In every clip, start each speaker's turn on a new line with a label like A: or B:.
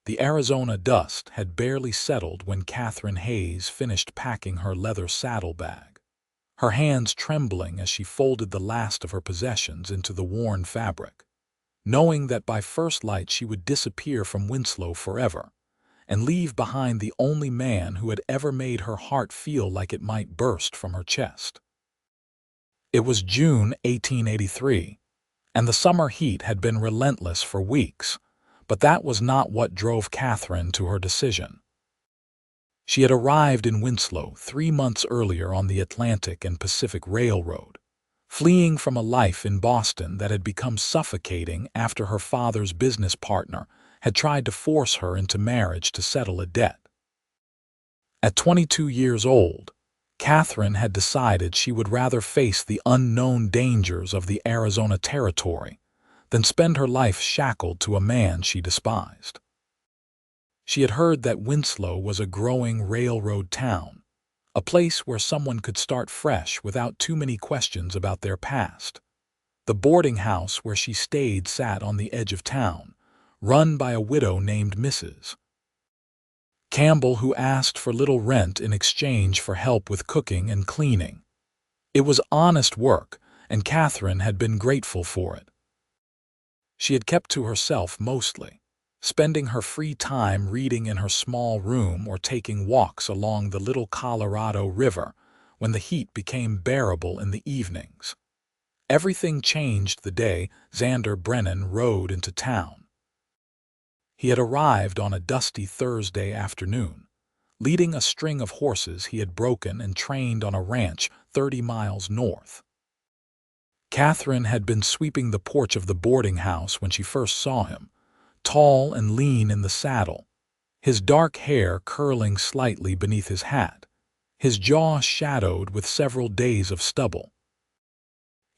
A: The Arizona dust had barely settled when Katherine Hayes finished packing her leather saddlebag, her hands trembling as she folded the last of her possessions into the worn fabric, knowing that by first light she would disappear from Winslow forever and leave behind the only man who had ever made her heart feel like it might burst from her chest. It was June 1883, and the summer heat had been relentless for weeks, but that was not what drove Katherine to her decision. She had arrived in Winslow 3 months earlier on the Atlantic and Pacific Railroad, fleeing from a life in Boston that had become suffocating after her father's business partner had tried to force her into marriage to settle a debt. At 22 years old, Katherine had decided she would rather face the unknown dangers of the Arizona Territory than spend her life shackled to a man she despised. She had heard that Winslow was a growing railroad town, a place where someone could start fresh without too many questions about their past. The boarding house where she stayed sat on the edge of town, run by a widow named Mrs. Campbell, who asked for little rent in exchange for help with cooking and cleaning. It was honest work, and Katherine had been grateful for it. She had kept to herself mostly, spending her free time reading in her small room or taking walks along the little Colorado River when the heat became bearable in the evenings. Everything changed the day Xander Brennan rode into town. He had arrived on a dusty Thursday afternoon, leading a string of horses he had broken and trained on a ranch 30 miles north. Katherine had been sweeping the porch of the boarding house when she first saw him, tall and lean in the saddle, his dark hair curling slightly beneath his hat, his jaw shadowed with several days of stubble.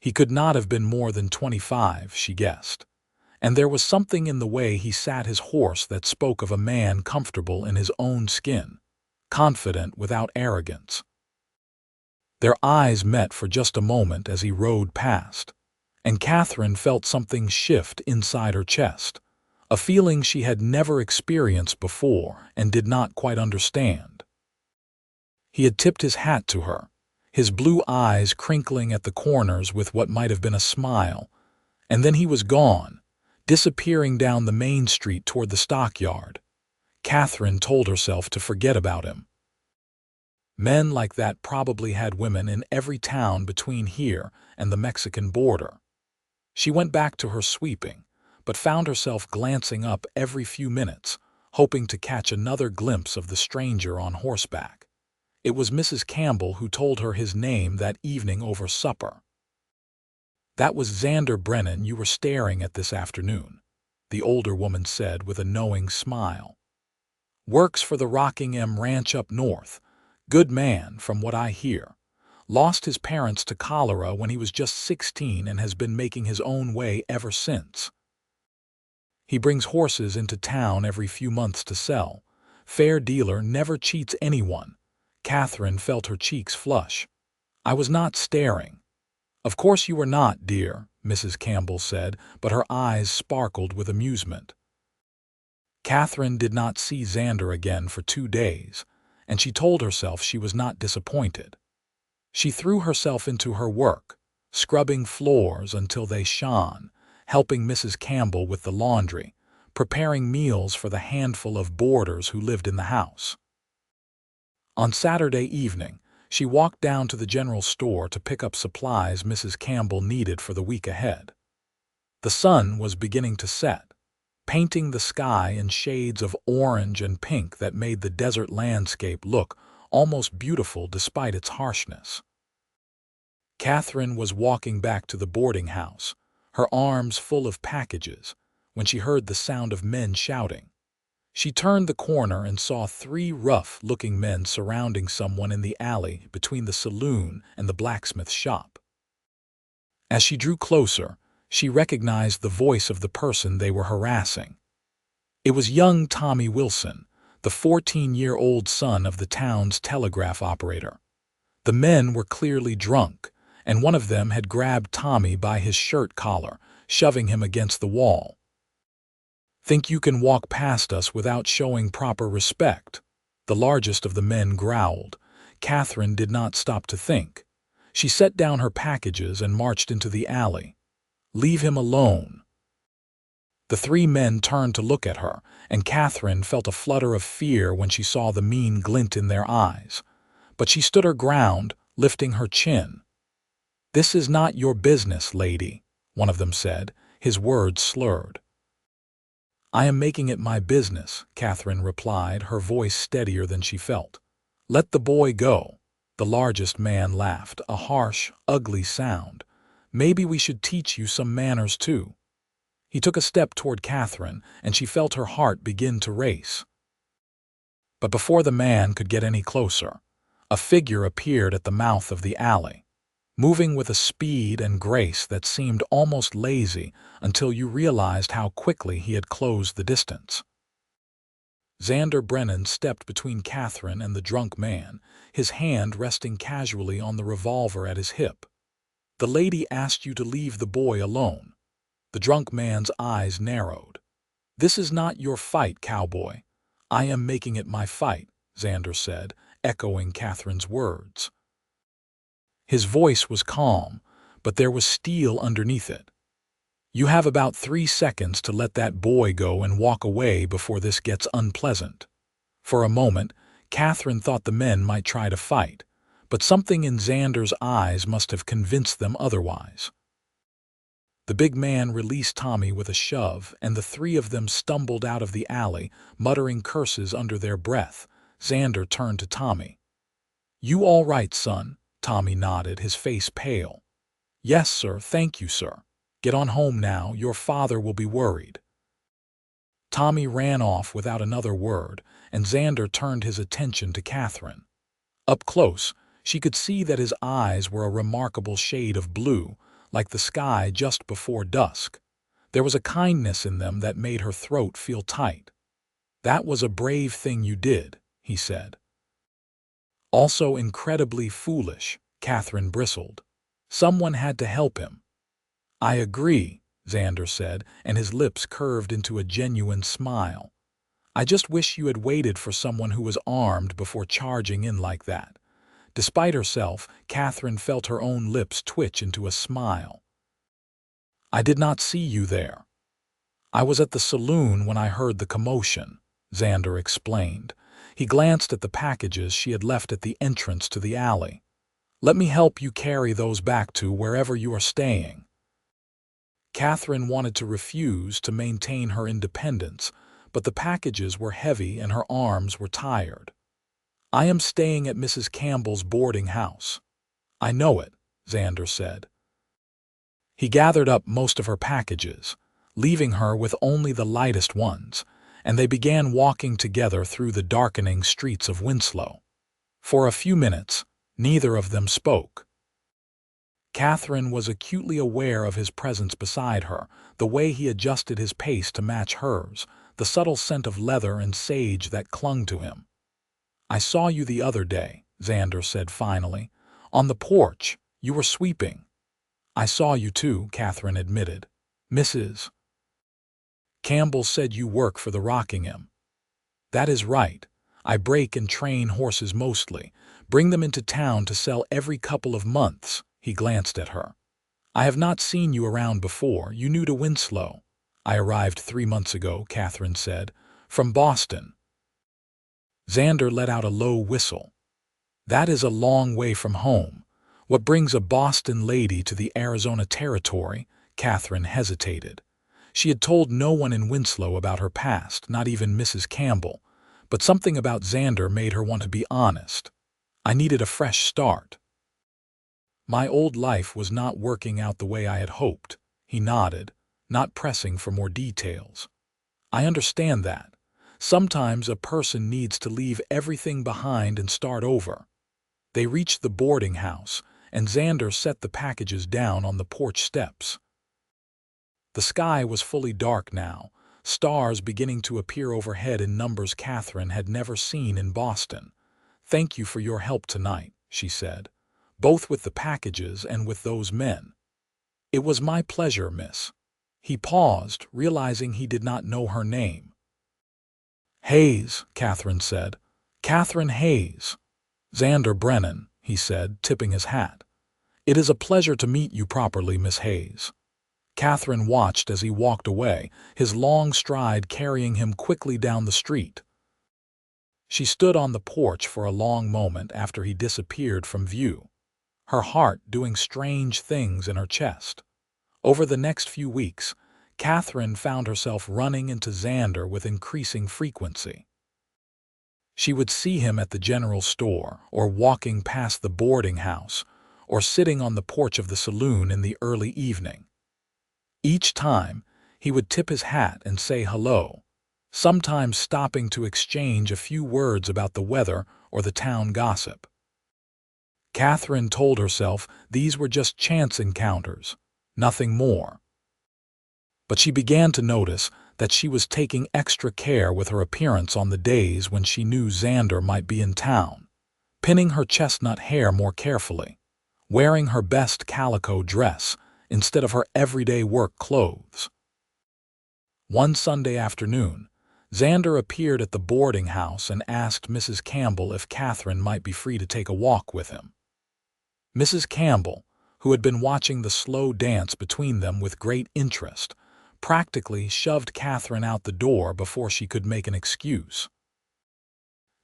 A: He could not have been more than 25, she guessed, and there was something in the way he sat his horse that spoke of a man comfortable in his own skin, confident without arrogance. Their eyes met for just a moment as he rode past, and Katherine felt something shift inside her chest, a feeling she had never experienced before and did not quite understand. He had tipped his hat to her, his blue eyes crinkling at the corners with what might have been a smile, and then he was gone, disappearing down the main street toward the stockyard. Katherine told herself to forget about him. Men like that probably had women in every town between here and the Mexican border. She went back to her sweeping, but found herself glancing up every few minutes, hoping to catch another glimpse of the stranger on horseback. It was Mrs. Campbell who told her his name that evening over supper. "That was Xander Brennan you were staring at this afternoon," the older woman said with a knowing smile. "Works for the Rockingham Ranch up north. Good man, from what I hear. Lost his parents to cholera when he was just 16 and has been making his own way ever since. He brings horses into town every few months to sell. Fair dealer, never cheats anyone." Katherine felt her cheeks flush. "I was not staring." "Of course you were not, dear," Mrs. Campbell said, but her eyes sparkled with amusement. Katherine did not see Xander again for 2 days, and she told herself she was not disappointed. She threw herself into her work, scrubbing floors until they shone, helping Mrs. Campbell with the laundry, preparing meals for the handful of boarders who lived in the house. On Saturday evening, she walked down to the general store to pick up supplies Mrs. Campbell needed for the week ahead. The sun was beginning to set, painting the sky in shades of orange and pink that made the desert landscape look almost beautiful despite its harshness. Katherine was walking back to the boarding house, her arms full of packages, when she heard the sound of men shouting. She turned the corner and saw 3 rough-looking men surrounding someone in the alley between the saloon and the blacksmith shop. As she drew closer, she recognized the voice of the person they were harassing. It was young Tommy Wilson, the 14-year-old son of the town's telegraph operator. The men were clearly drunk, and one of them had grabbed Tommy by his shirt collar, shoving him against the wall. Think you can walk past us without showing proper respect? The largest of the men growled. Katherine did not stop to think. She set down her packages and marched into the alley. Leave him alone. The three men turned to look at her, and Katherine felt a flutter of fear when she saw the mean glint in their eyes. But she stood her ground, lifting her chin. "This is not your business, lady," one of them said, his words slurred. "I am making it my business," Katherine replied, her voice steadier than she felt. "Let the boy go." The largest man laughed, a harsh, ugly sound. "Maybe we should teach you some manners, too." He took a step toward Katherine, and she felt her heart begin to race. But before the man could get any closer, a figure appeared at the mouth of the alley, moving with a speed and grace that seemed almost lazy until you realized how quickly he had closed the distance. Xander Brennan stepped between Katherine and the drunk man, his hand resting casually on the revolver at his hip. "The lady asked you to leave the boy alone." The drunk man's eyes narrowed. "This is not your fight, Cowboy. I am making it my fight," Xander said, echoing Katherine's words. His voice was calm, but there was steel underneath it. "You have about 3 seconds to let that boy go and walk away before this gets unpleasant." For a moment, Katherine thought the men might try to fight, but something in Xander's eyes must have convinced them otherwise. The big man released Tommy with a shove, and the three of them stumbled out of the alley, muttering curses under their breath. Xander turned to Tommy. "You all right, son?" Tommy nodded, his face pale. "Yes, sir, thank you, sir. Get on home now, your father will be worried." Tommy ran off without another word, and Xander turned his attention to Katherine. Up close, she could see that his eyes were a remarkable shade of blue, like the sky just before dusk. There was a kindness in them that made her throat feel tight. "That was a brave thing you did," he said. "Also incredibly foolish," Katherine bristled. "Someone had to help him." "I agree," Xander said, and his lips curved into a genuine smile. "I just wish you had waited for someone who was armed before charging in like that." Despite herself, Katherine felt her own lips twitch into a smile. "I did not see you there. I was at the saloon when I heard the commotion," Xander explained. He glanced at the packages she had left at the entrance to the alley. "Let me help you carry those back to wherever you are staying." Katherine wanted to refuse to maintain her independence, but the packages were heavy and her arms were tired. "I am staying at Mrs. Campbell's boarding house." "I know it," Xander said. He gathered up most of her packages, leaving her with only the lightest ones, and they began walking together through the darkening streets of Winslow. For a few minutes, neither of them spoke. Katherine was acutely aware of his presence beside her, the way he adjusted his pace to match hers, the subtle scent of leather and sage that clung to him. "I saw you the other day," Xander said finally. "On the porch. You were sweeping." "I saw you too," Katherine admitted. "Mrs. Campbell said you work for the Rockingham." "That is right. I break and train horses mostly, bring them into town to sell every couple of months." He glanced at her. "I have not seen you around before. You new to Winslow?" "I arrived 3 months ago," Katherine said. "From Boston." Xander let out a low whistle. "That is a long way from home. What brings a Boston lady to the Arizona Territory?" Katherine hesitated. She had told no one in Winslow about her past, not even Mrs. Campbell, but something about Xander made her want to be honest. "I needed a fresh start. My old life was not working out the way I had hoped." He nodded, not pressing for more details. "I understand that. Sometimes a person needs to leave everything behind and start over." They reached the boarding house, and Xander set the packages down on the porch steps. The sky was fully dark now, stars beginning to appear overhead in numbers Katherine had never seen in Boston. "Thank you for your help tonight," she said, "both with the packages and with those men." "It was my pleasure, miss." He paused, realizing he did not know her name. "Hayes," Katherine said. "Katherine Hayes." "Xander Brennan," he said, tipping his hat. "It is a pleasure to meet you properly, Miss Hayes." Katherine watched as he walked away, his long stride carrying him quickly down the street. She stood on the porch for a long moment after he disappeared from view, her heart doing strange things in her chest. Over the next few weeks, Katherine found herself running into Xander with increasing frequency. She would see him at the general store, or walking past the boarding house, or sitting on the porch of the saloon in the early evening. Each time, he would tip his hat and say hello, sometimes stopping to exchange a few words about the weather or the town gossip. Katherine told herself these were just chance encounters, nothing more. But she began to notice that she was taking extra care with her appearance on the days when she knew Xander might be in town, pinning her chestnut hair more carefully, wearing her best calico dress instead of her everyday work clothes. One Sunday afternoon, Xander appeared at the boarding house and asked Mrs. Campbell if Katherine might be free to take a walk with him. Mrs. Campbell, who had been watching the slow dance between them with great interest, practically shoved Katherine out the door before she could make an excuse.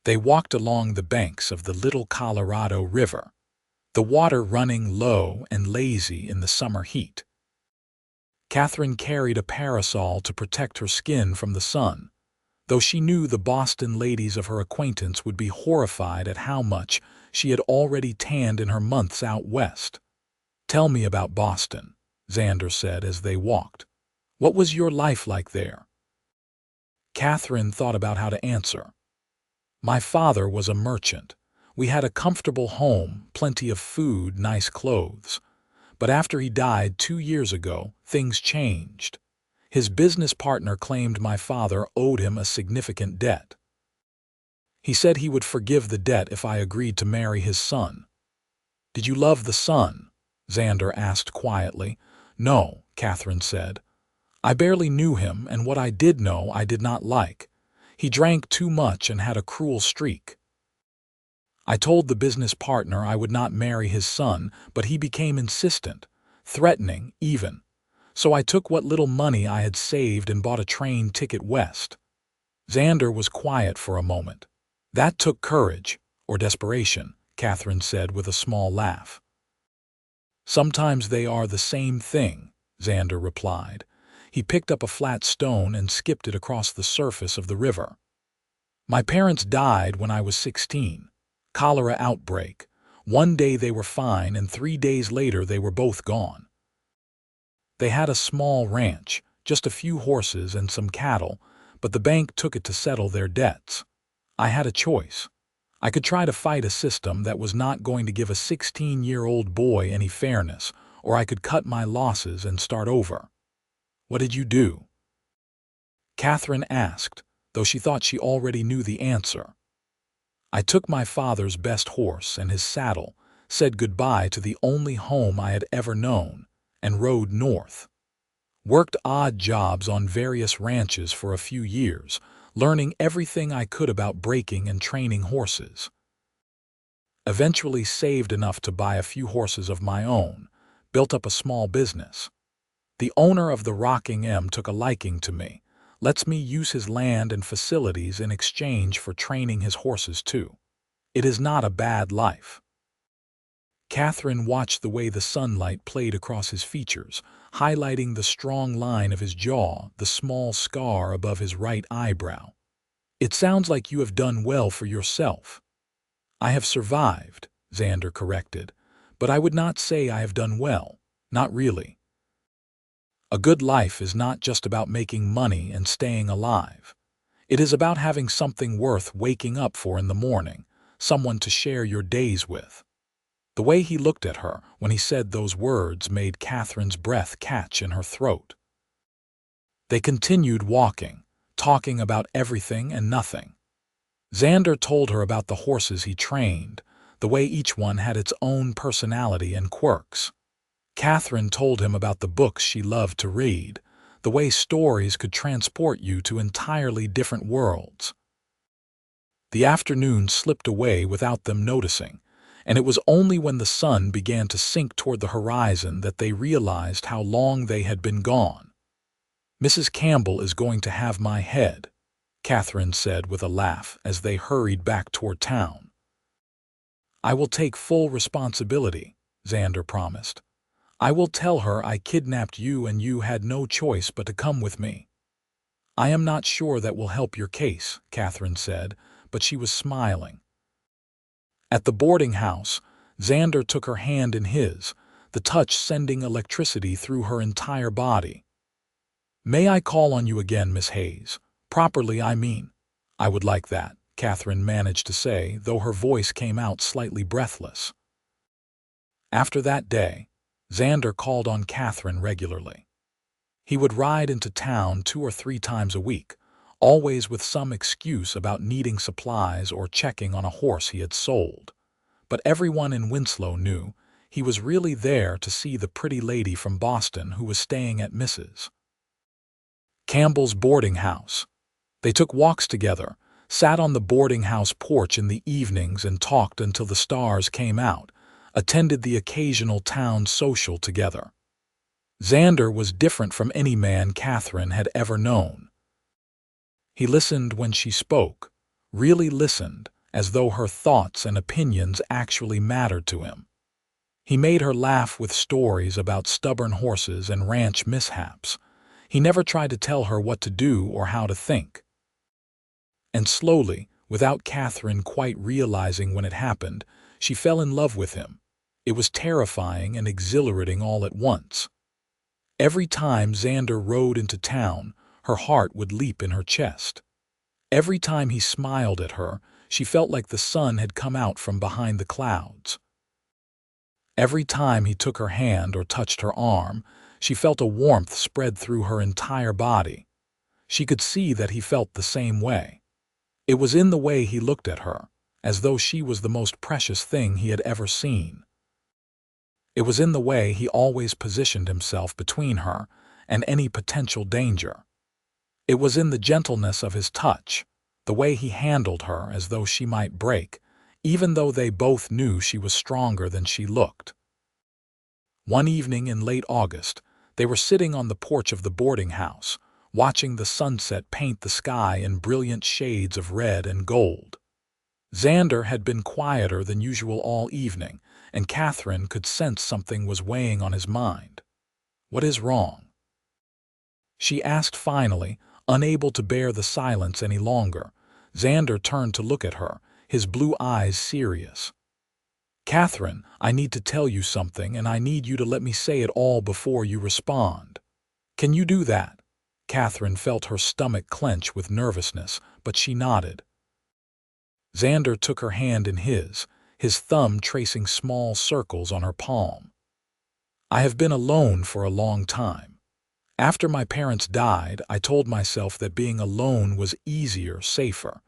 A: They walked along the banks of the little Colorado River, the water running low and lazy in the summer heat. Katherine carried a parasol to protect her skin from the sun, though she knew the Boston ladies of her acquaintance would be horrified at how much she had already tanned in her months out west. "Tell me about Boston," Xander said as they walked. "What was your life like there?" Katherine thought about how to answer. "My father was a merchant. We had a comfortable home, plenty of food, nice clothes. But after he died 2 years ago, things changed. His business partner claimed my father owed him a significant debt. He said he would forgive the debt if I agreed to marry his son." "Did you love the son?" Xander asked quietly. "No," Katherine said. "I barely knew him, and what I did know I did not like. He drank too much and had a cruel streak. I told the business partner I would not marry his son, but he became insistent, threatening even. So I took what little money I had saved and bought a train ticket west." Xander was quiet for a moment. "That took courage, or desperation," Katherine said with a small laugh. "Sometimes they are the same thing," Xander replied. He picked up a flat stone and skipped it across the surface of the river. "My parents died when I was 16. Cholera outbreak. One day they were fine, and 3 days later they were both gone. They had a small ranch, just a few horses and some cattle, but the bank took it to settle their debts. I had a choice. I could try to fight a system that was not going to give a 16-year-old boy any fairness, or I could cut my losses and start over." "What did you do?" Katherine asked, though she thought she already knew the answer. "I took my father's best horse and his saddle, said goodbye to the only home I had ever known, and rode north. Worked odd jobs on various ranches for a few years, learning everything I could about breaking and training horses. Eventually saved enough to buy a few horses of my own, built up a small business. The owner of the Rocking M took a liking to me, lets me use his land and facilities in exchange for training his horses too. It is not a bad life." Katherine watched the way the sunlight played across his features, highlighting the strong line of his jaw, the small scar above his right eyebrow. "It sounds like you have done well for yourself." "I have survived," Xander corrected, "but I would not say I have done well, not really. A good life is not just about making money and staying alive. It is about having something worth waking up for in the morning, someone to share your days with." The way he looked at her when he said those words made Katherine's breath catch in her throat. They continued walking, talking about everything and nothing. Xander told her about the horses he trained, the way each one had its own personality and quirks. Katherine told him about the books she loved to read, the way stories could transport you to entirely different worlds. The afternoon slipped away without them noticing, and it was only when the sun began to sink toward the horizon that they realized how long they had been gone. "Mrs. Campbell is going to have my head," Katherine said with a laugh as they hurried back toward town. "I will take full responsibility," Xander promised. "I will tell her I kidnapped you and you had no choice but to come with me." "I am not sure that will help your case," Katherine said, but she was smiling. At the boarding house, Xander took her hand in his, the touch sending electricity through her entire body. "May I call on you again, Miss Hayes? Properly, I mean." "I would like that," Katherine managed to say, though her voice came out slightly breathless. After that day, Xander called on Katherine regularly. He would ride into town 2 or 3 times a week, always with some excuse about needing supplies or checking on a horse he had sold. But everyone in Winslow knew he was really there to see the pretty lady from Boston who was staying at Mrs. Campbell's boarding house. They took walks together, sat on the boarding house porch in the evenings and talked until the stars came out, attended the occasional town social together. Xander was different from any man Katherine had ever known. He listened when she spoke, really listened, as though her thoughts and opinions actually mattered to him. He made her laugh with stories about stubborn horses and ranch mishaps. He never tried to tell her what to do or how to think. And slowly, without Katherine quite realizing when it happened, she fell in love with him. It was terrifying and exhilarating all at once. Every time Xander rode into town, her heart would leap in her chest. Every time he smiled at her, she felt like the sun had come out from behind the clouds. Every time he took her hand or touched her arm, she felt a warmth spread through her entire body. She could see that he felt the same way. It was in the way he looked at her, as though she was the most precious thing he had ever seen. It was in the way he always positioned himself between her and any potential danger. It was in the gentleness of his touch, the way he handled her as though she might break, even though they both knew she was stronger than she looked. One evening in late August, they were sitting on the porch of the boarding house, watching the sunset paint the sky in brilliant shades of red and gold. Xander had been quieter than usual all evening, and Katherine could sense something was weighing on his mind. "What is wrong?" she asked finally, unable to bear the silence any longer. Xander turned to look at her, his blue eyes serious. "Katherine, I need to tell you something, and I need you to let me say it all before you respond. Can you do that?" Katherine felt her stomach clench with nervousness, but she nodded. Xander took her hand in his thumb tracing small circles on her palm. "I have been alone for a long time. After my parents died, I told myself that being alone was easier, safer.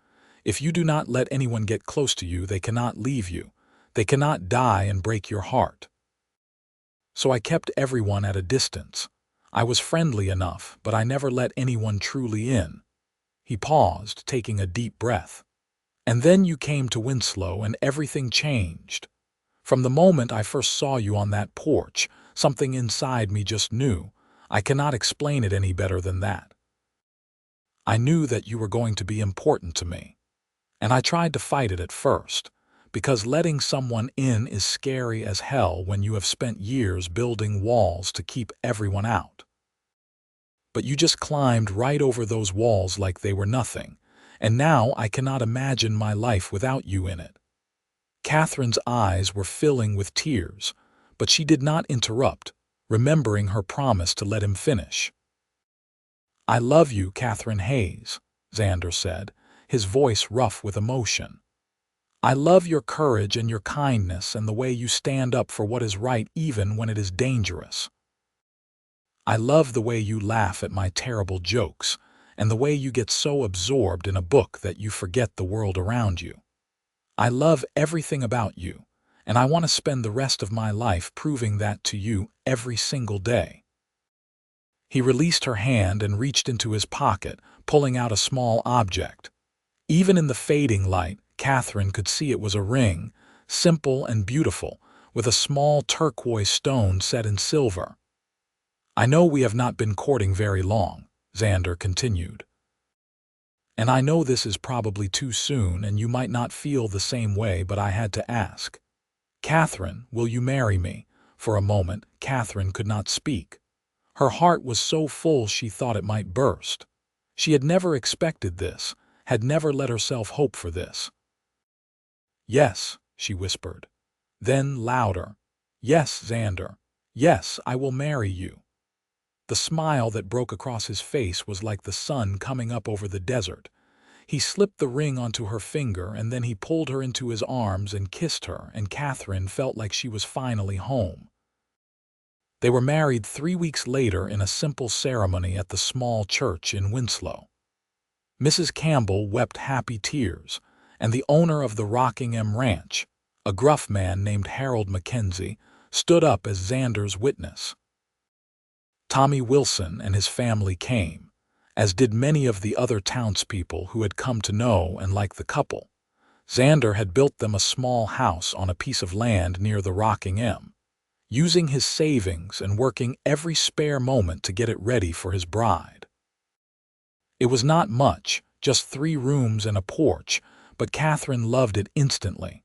A: If you do not let anyone get close to you, they cannot leave you. They cannot die and break your heart. So I kept everyone at a distance. I was friendly enough, but I never let anyone truly in." He paused, taking a deep breath. "And then you came to Winslow and everything changed. From the moment I first saw you on that porch, something inside me just knew. I cannot explain it any better than that. I knew that you were going to be important to me. And I tried to fight it at first, because letting someone in is scary as hell when you have spent years building walls to keep everyone out. But you just climbed right over those walls like they were nothing, and now I cannot imagine my life without you in it." Katherine's eyes were filling with tears, but she did not interrupt, remembering her promise to let him finish. "I love you, Katherine Hayes," Xander said, his voice rough with emotion. "I love your courage and your kindness and the way you stand up for what is right even when it is dangerous. I love the way you laugh at my terrible jokes and the way you get so absorbed in a book that you forget the world around you. I love everything about you, and I want to spend the rest of my life proving that to you every single day." He released her hand and reached into his pocket, pulling out a small object. Even in the fading light, Katherine could see it was a ring, simple and beautiful, with a small turquoise stone set in silver. "I know we have not been courting very long," Xander continued. "And I know this is probably too soon and you might not feel the same way, but I had to ask. Katherine, will you marry me?" For a moment, Katherine could not speak. Her heart was so full she thought it might burst. She had never expected this, had never let herself hope for this. "Yes," she whispered. Then louder, "Yes, Xander. Yes, I will marry you." The smile that broke across his face was like the sun coming up over the desert. He slipped the ring onto her finger and then he pulled her into his arms and kissed her, and Katherine felt like she was finally home. They were married 3 weeks later in a simple ceremony at the small church in Winslow. Mrs. Campbell wept happy tears, and the owner of the Rockingham Ranch, a gruff man named Harold Mackenzie, stood up as Xander's witness. Tommy Wilson and his family came, as did many of the other townspeople who had come to know and like the couple. Xander had built them a small house on a piece of land near the Rockingham, using his savings and working every spare moment to get it ready for his bride. It was not much, just 3 rooms and a porch, but Katherine loved it instantly.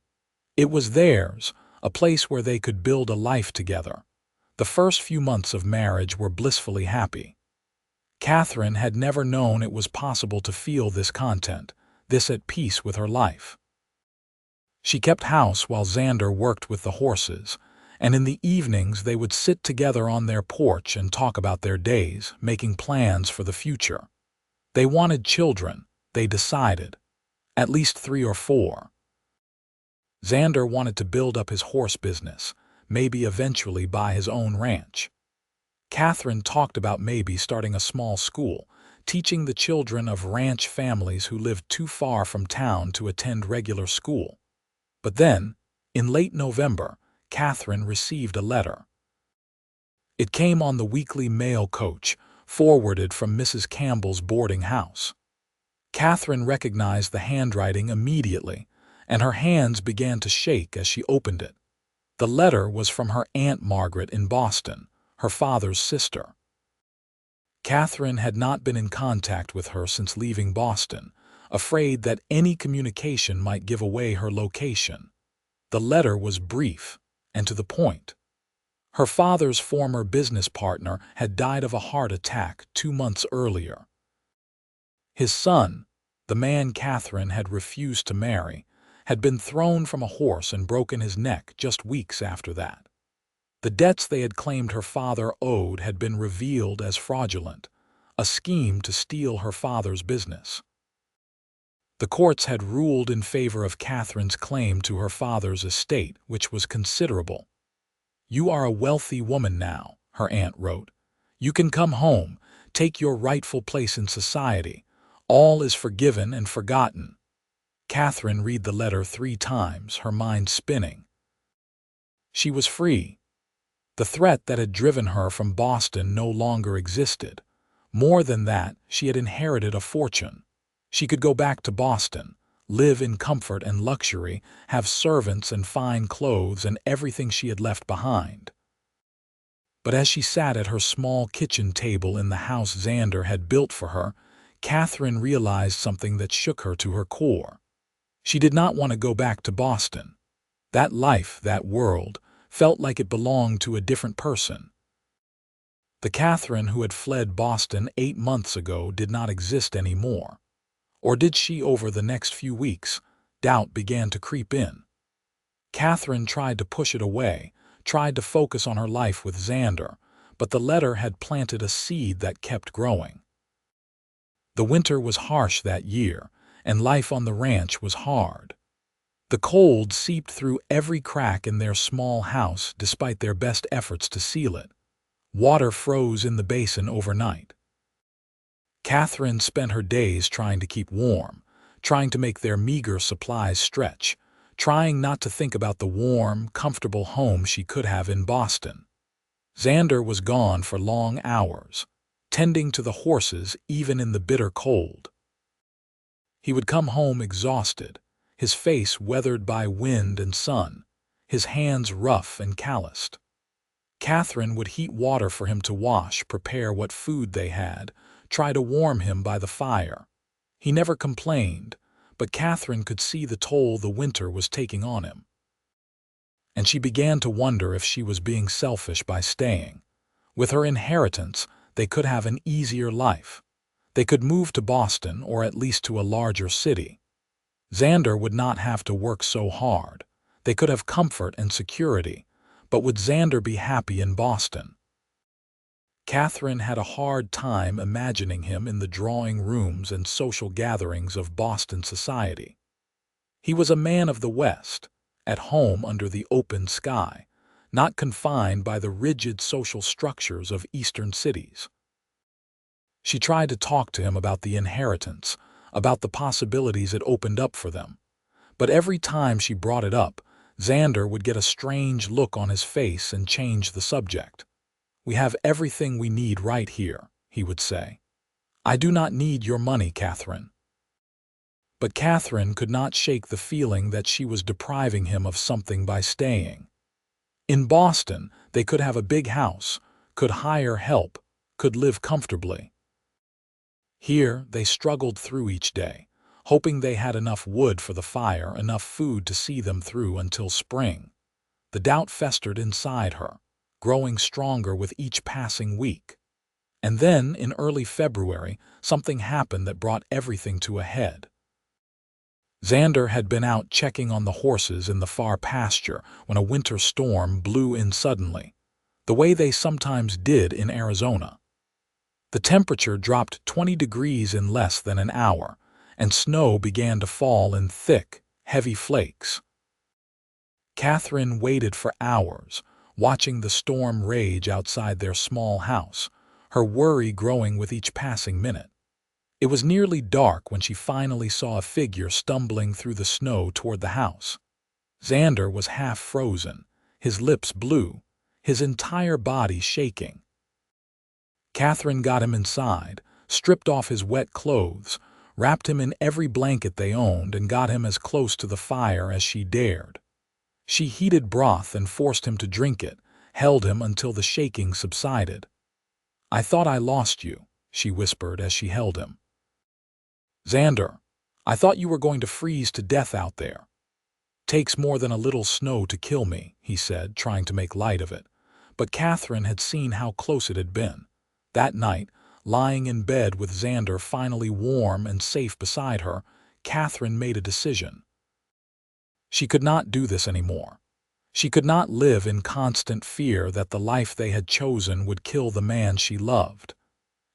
A: It was theirs, a place where they could build a life together. The first few months of marriage were blissfully happy. Katherine had never known it was possible to feel this content, this at peace with her life. She kept house while Xander worked with the horses, and in the evenings they would sit together on their porch and talk about their days, making plans for the future. They wanted children, they decided. At least 3 or 4. Xander wanted to build up his horse business, maybe eventually buy his own ranch. Katherine talked about maybe starting a small school, teaching the children of ranch families who lived too far from town to attend regular school. But then, in late November, Katherine received a letter. It came on the weekly mail coach, forwarded from Mrs. Campbell's boarding house. Katherine recognized the handwriting immediately, and her hands began to shake as she opened it. The letter was from her Aunt Margaret in Boston, her father's sister. Katherine had not been in contact with her since leaving Boston, afraid that any communication might give away her location. The letter was brief and to the point. Her father's former business partner had died of a heart attack 2 months earlier. His son, the man Katherine had refused to marry, had been thrown from a horse and broken his neck just weeks after that. The debts they had claimed her father owed had been revealed as fraudulent, a scheme to steal her father's business. The courts had ruled in favor of Katherine's claim to her father's estate, which was considerable. "You are a wealthy woman now," her aunt wrote. "You can come home, take your rightful place in society. All is forgiven and forgotten." Katherine read the letter 3 times, her mind spinning. She was free. The threat that had driven her from Boston no longer existed. More than that, she had inherited a fortune. She could go back to Boston, live in comfort and luxury, have servants and fine clothes and everything she had left behind. But as she sat at her small kitchen table in the house Xander had built for her, Katherine realized something that shook her to her core. She did not want to go back to Boston. That life, that world, felt like it belonged to a different person. The Katherine who had fled Boston 8 months ago did not exist anymore. Or did she? Over the next few weeks, doubt began to creep in. Katherine tried to push it away, tried to focus on her life with Xander, but the letter had planted a seed that kept growing. The winter was harsh that year, and life on the ranch was hard. The cold seeped through every crack in their small house despite their best efforts to seal it. Water froze in the basin overnight. Katherine spent her days trying to keep warm, trying to make their meager supplies stretch, trying not to think about the warm, comfortable home she could have in Boston. Xander was gone for long hours. tending to the horses even in the bitter cold. He would come home exhausted, his face weathered by wind and sun, his hands rough and calloused. Katherine would heat water for him to wash, prepare what food they had, try to warm him by the fire. He never complained, but Katherine could see the toll the winter was taking on him. And she began to wonder if she was being selfish by staying. With her inheritance, they could have an easier life. They could move to Boston or at least to a larger city. Xander would not have to work so hard. They could have comfort and security, but would Xander be happy in Boston? Katherine had a hard time imagining him in the drawing rooms and social gatherings of Boston society. He was a man of the West, at home under the open sky, not confined by the rigid social structures of Eastern cities. She tried to talk to him about the inheritance, about the possibilities it opened up for them. But every time she brought it up, Xander would get a strange look on his face and change the subject. "We have everything we need right here," he would say. "I do not need your money, Katherine." But Katherine could not shake the feeling that she was depriving him of something by staying. In Boston, they could have a big house, could hire help, could live comfortably. Here, they struggled through each day, hoping they had enough wood for the fire, enough food to see them through until spring. The doubt festered inside her, growing stronger with each passing week. And then, in early February, something happened that brought everything to a head. Xander had been out checking on the horses in the far pasture when a winter storm blew in suddenly, the way they sometimes did in Arizona. The temperature dropped 20 degrees in less than an hour, and snow began to fall in thick, heavy flakes. Katherine waited for hours, watching the storm rage outside their small house, her worry growing with each passing minute. It was nearly dark when she finally saw a figure stumbling through the snow toward the house. Xander was half frozen, his lips blue, his entire body shaking. Katherine got him inside, stripped off his wet clothes, wrapped him in every blanket they owned, and got him as close to the fire as she dared. She heated broth and forced him to drink it, held him until the shaking subsided. "I thought I lost you," she whispered as she held him. "Xander, I thought you were going to freeze to death out there." "Takes more than a little snow to kill me," he said, trying to make light of it. But Katherine had seen how close it had been. That night, lying in bed with Xander finally warm and safe beside her, Katherine made a decision. She could not do this anymore. She could not live in constant fear that the life they had chosen would kill the man she loved.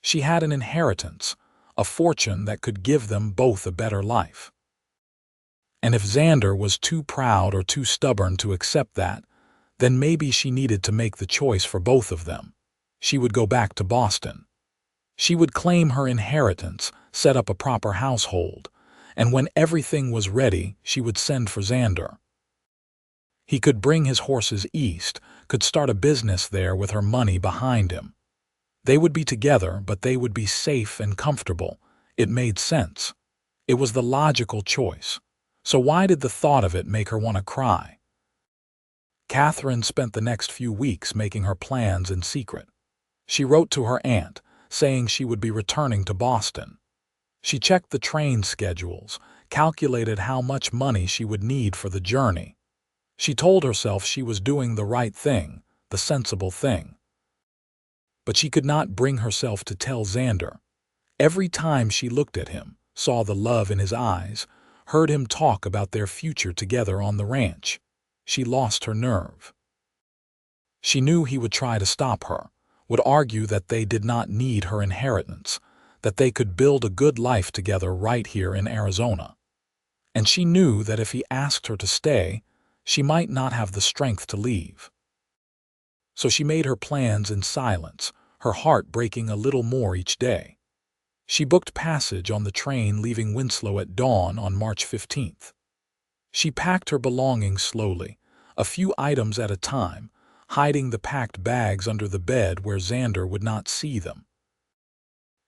A: She had an inheritance, a fortune that could give them both a better life. And if Xander was too proud or too stubborn to accept that, then maybe she needed to make the choice for both of them. She would go back to Boston. She would claim her inheritance, set up a proper household, and when everything was ready, she would send for Xander. He could bring his horses east, could start a business there with her money behind him. They would be together, but they would be safe and comfortable. It made sense. It was the logical choice. So why did the thought of it make her want to cry? Katherine spent the next few weeks making her plans in secret. She wrote to her aunt, saying she would be returning to Boston. She checked the train schedules, calculated how much money she would need for the journey. She told herself she was doing the right thing, the sensible thing. But she could not bring herself to tell Xander. Every time she looked at him, saw the love in his eyes, heard him talk about their future together on the ranch, she lost her nerve. She knew he would try to stop her, would argue that they did not need her inheritance, that they could build a good life together right here in Arizona. And she knew that if he asked her to stay, she might not have the strength to leave. So she made her plans in silence, her heart breaking a little more each day. She booked passage on the train leaving Winslow at dawn on March 15th. She packed her belongings slowly, a few items at a time, hiding the packed bags under the bed where Xander would not see them.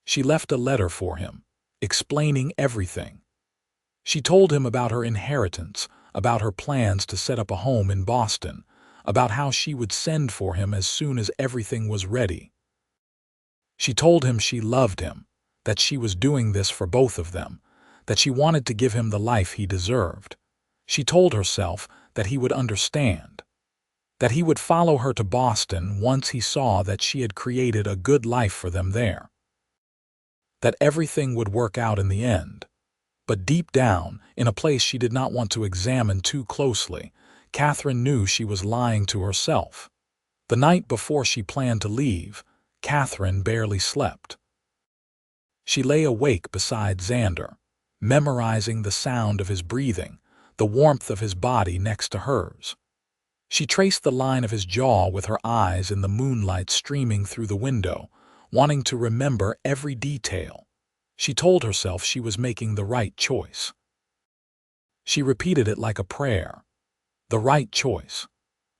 A: She left a letter for him, explaining everything. She told him about her inheritance, about her plans to set up a home in Boston, about how she would send for him as soon as everything was ready. She told him she loved him, that she was doing this for both of them, that she wanted to give him the life he deserved. She told herself that he would understand, that he would follow her to Boston once he saw that she had created a good life for them there, that everything would work out in the end. But deep down, in a place she did not want to examine too closely, Katherine knew she was lying to herself. The night before she planned to leave, Katherine barely slept. She lay awake beside Xander, memorizing the sound of his breathing, the warmth of his body next to hers. She traced the line of his jaw with her eyes in the moonlight streaming through the window, wanting to remember every detail. She told herself she was making the right choice. She repeated it like a prayer. The right choice.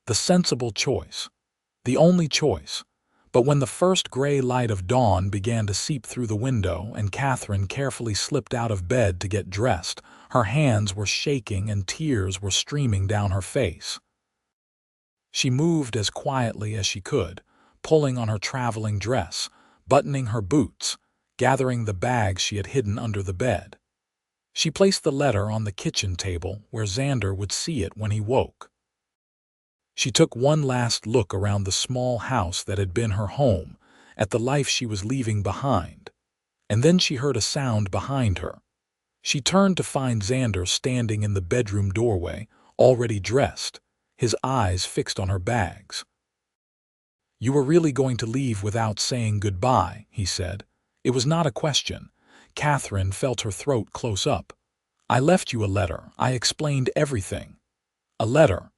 A: The sensible choice. The only choice. But when the first gray light of dawn began to seep through the window and Katherine carefully slipped out of bed to get dressed, her hands were shaking and tears were streaming down her face. She moved as quietly as she could, pulling on her traveling dress, buttoning her boots, gathering the bags she had hidden under the bed. She placed the letter on the kitchen table where Xander would see it when he woke. She took one last look around the small house that had been her home, at the life she was leaving behind. And then she heard a sound behind her. She turned to find Xander standing in the bedroom doorway, already dressed, his eyes fixed on her bags. "You were really going to leave without saying goodbye," he said. It was not a question. Katherine felt her throat close up. "I left you a letter. I explained everything." "A letter?"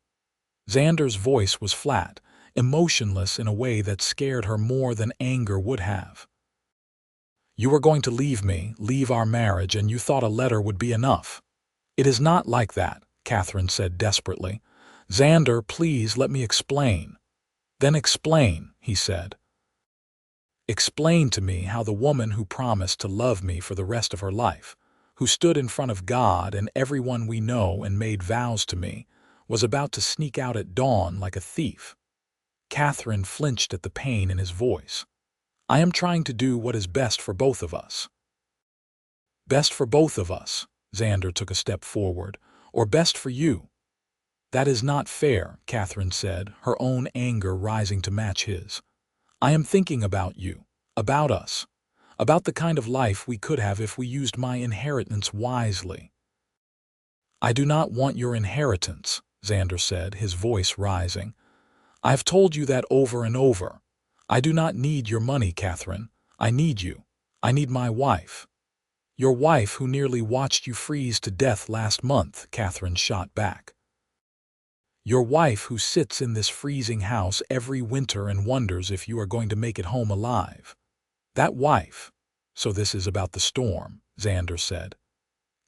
A: Xander's voice was flat, emotionless in a way that scared her more than anger would have. "You were going to leave me, leave our marriage, and you thought a letter would be enough." "It is not like that," Katherine said desperately. "Xander, please let me explain." "Then explain," he said. "Explain to me how the woman who promised to love me for the rest of her life, who stood in front of God and everyone we know and made vows to me, was about to sneak out at dawn like a thief." Katherine flinched at the pain in his voice. "I am trying to do what is best for both of us." "Best for both of us," Xander took a step forward, "or best for you." "That is not fair," Katherine said, her own anger rising to match his. "I am thinking about you, about us, about the kind of life we could have if we used my inheritance wisely." "I do not want your inheritance," Xander said, his voice rising. "I have told you that over and over. I do not need your money, Katherine. I need you. I need my wife." "Your wife who nearly watched you freeze to death last month," Katherine shot back. "Your wife who sits in this freezing house every winter and wonders if you are going to make it home alive." "That wife." "So this is about the storm," Xander said.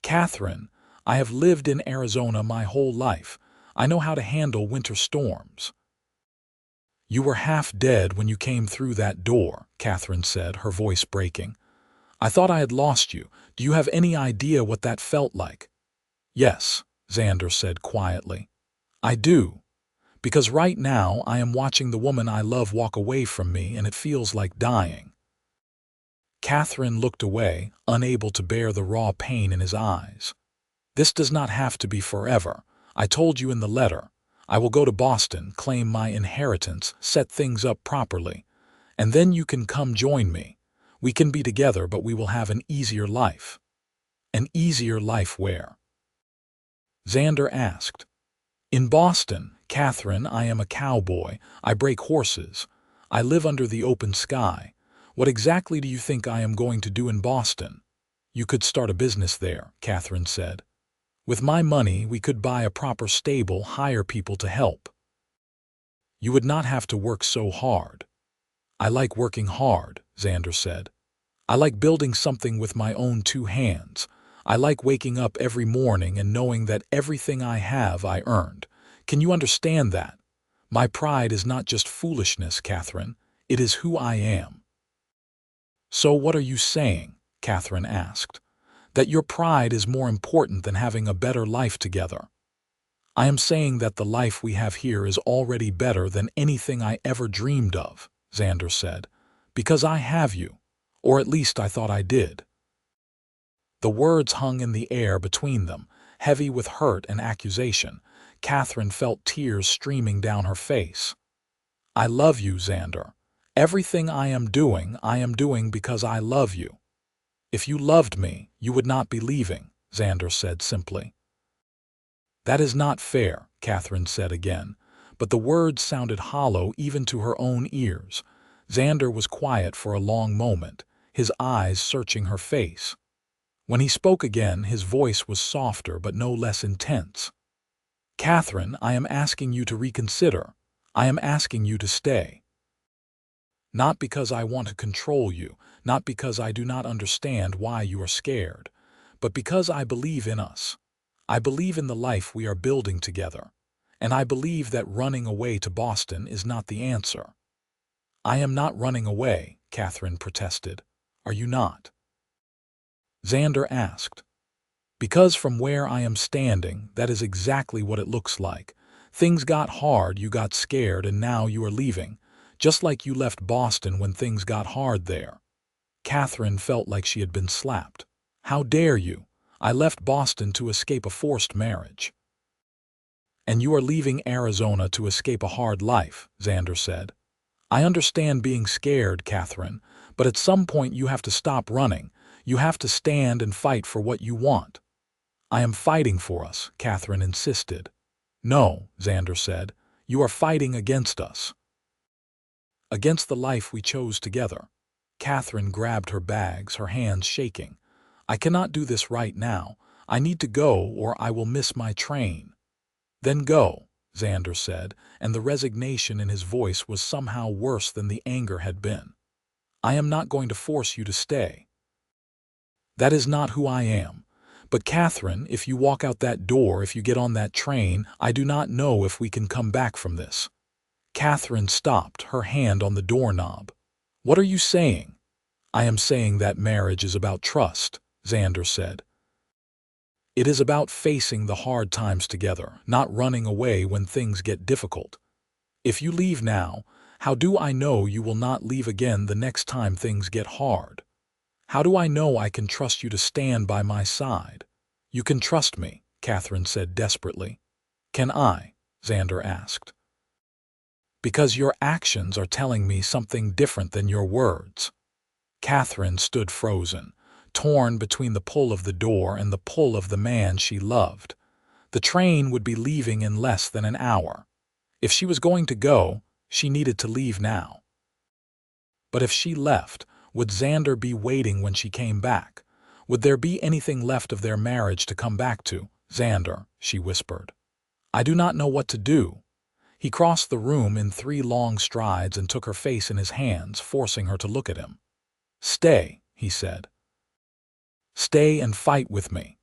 A: "Katherine, I have lived in Arizona my whole life. I know how to handle winter storms." "You were half dead when you came through that door," Katherine said, her voice breaking. "I thought I had lost you. Do you have any idea what that felt like?" "Yes," Xander said quietly. "I do. Because right now I am watching the woman I love walk away from me and it feels like dying." Katherine looked away, unable to bear the raw pain in his eyes. "This does not have to be forever. I told you in the letter. I will go to Boston, claim my inheritance, set things up properly. And then you can come join me. We can be together, but we will have an easier life." "An easier life where?" Xander asked. "In Boston, Katherine, I am a cowboy. I break horses. I live under the open sky. What exactly do you think I am going to do in Boston?" "You could start a business there," Katherine said. "With my money, we could buy a proper stable, hire people to help. You would not have to work so hard." "I like working hard," Xander said. "I like building something with my own two hands. I like waking up every morning and knowing that everything I have I earned. Can you understand that? My pride is not just foolishness, Katherine. It is who I am." "So what are you saying?" Katherine asked. "That your pride is more important than having a better life together?" "I am saying that the life we have here is already better than anything I ever dreamed of," Xander said, "because I have you, or at least I thought I did." The words hung in the air between them, heavy with hurt and accusation. Katherine felt tears streaming down her face. "I love you, Xander. Everything I am doing because I love you." "If you loved me, you would not be leaving," Xander said simply. "That is not fair," Katherine said again, but the words sounded hollow even to her own ears. Xander was quiet for a long moment, his eyes searching her face. When he spoke again, his voice was softer but no less intense. "Katherine, I am asking you to reconsider. I am asking you to stay. Not because I want to control you, not because I do not understand why you are scared, but because I believe in us. I believe in the life we are building together, and I believe that running away to Boston is not the answer." "I am not running away," Katherine protested. "Are you not?" Xander asked. "Because from where I am standing, that is exactly what it looks like. Things got hard, you got scared, and now you are leaving, just like you left Boston when things got hard there." Katherine felt like she had been slapped. "How dare you? I left Boston to escape a forced marriage." "And you are leaving Arizona to escape a hard life," Xander said. "I understand being scared, Katherine, but at some point you have to stop running. You have to stand and fight for what you want." "I am fighting for us," Katherine insisted. "No," Xander said, "you are fighting against us. Against the life we chose together." Katherine grabbed her bags, her hands shaking. "I cannot do this right now. I need to go or I will miss my train." "Then go," Xander said, and the resignation in his voice was somehow worse than the anger had been. "I am not going to force you to stay. That is not who I am. But Katherine, if you walk out that door, if you get on that train, I do not know if we can come back from this." Katherine stopped, her hand on the doorknob. "What are you saying?" "I am saying that marriage is about trust," Xander said. "It is about facing the hard times together, not running away when things get difficult. If you leave now, how do I know you will not leave again the next time things get hard? How do I know I can trust you to stand by my side?" "You can trust me," Katherine said desperately. "Can I?" Xander asked. "Because your actions are telling me something different than your words." Katherine stood frozen, torn between the pull of the door and the pull of the man she loved. The train would be leaving in less than an hour. If she was going to go, she needed to leave now. But if she left, would Xander be waiting when she came back? Would there be anything left of their marriage to come back to? "Xander," she whispered. "I do not know what to do." He crossed the room in 3 long strides and took her face in his hands, forcing her to look at him. "Stay," he said. "Stay and fight with me.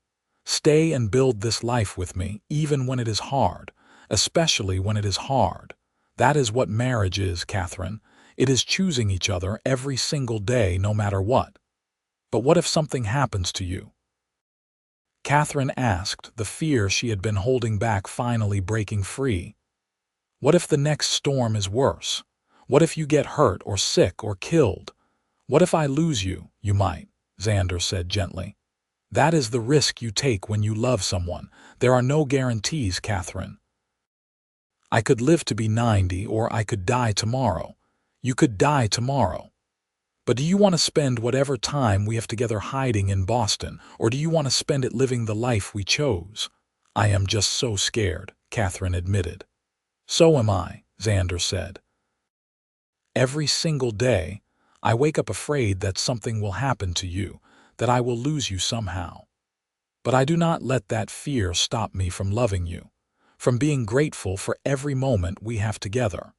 A: Stay and build this life with me, even when it is hard, especially when it is hard. That is what marriage is, Katherine. It is choosing each other every single day, no matter what." "But what if something happens to you?" Katherine asked, the fear she had been holding back finally breaking free. "What if the next storm is worse? What if you get hurt or sick or killed? What if I lose you?" "You might," Xander said gently. "That is the risk you take when you love someone. There are no guarantees, Katherine. I could live to be 90 or I could die tomorrow. You could die tomorrow. But do you want to spend whatever time we have together hiding in Boston, or do you want to spend it living the life we chose?" "I am just so scared," Katherine admitted. "So am I," Xander said. "Every single day, I wake up afraid that something will happen to you, that I will lose you somehow. But I do not let that fear stop me from loving you, from being grateful for every moment we have together."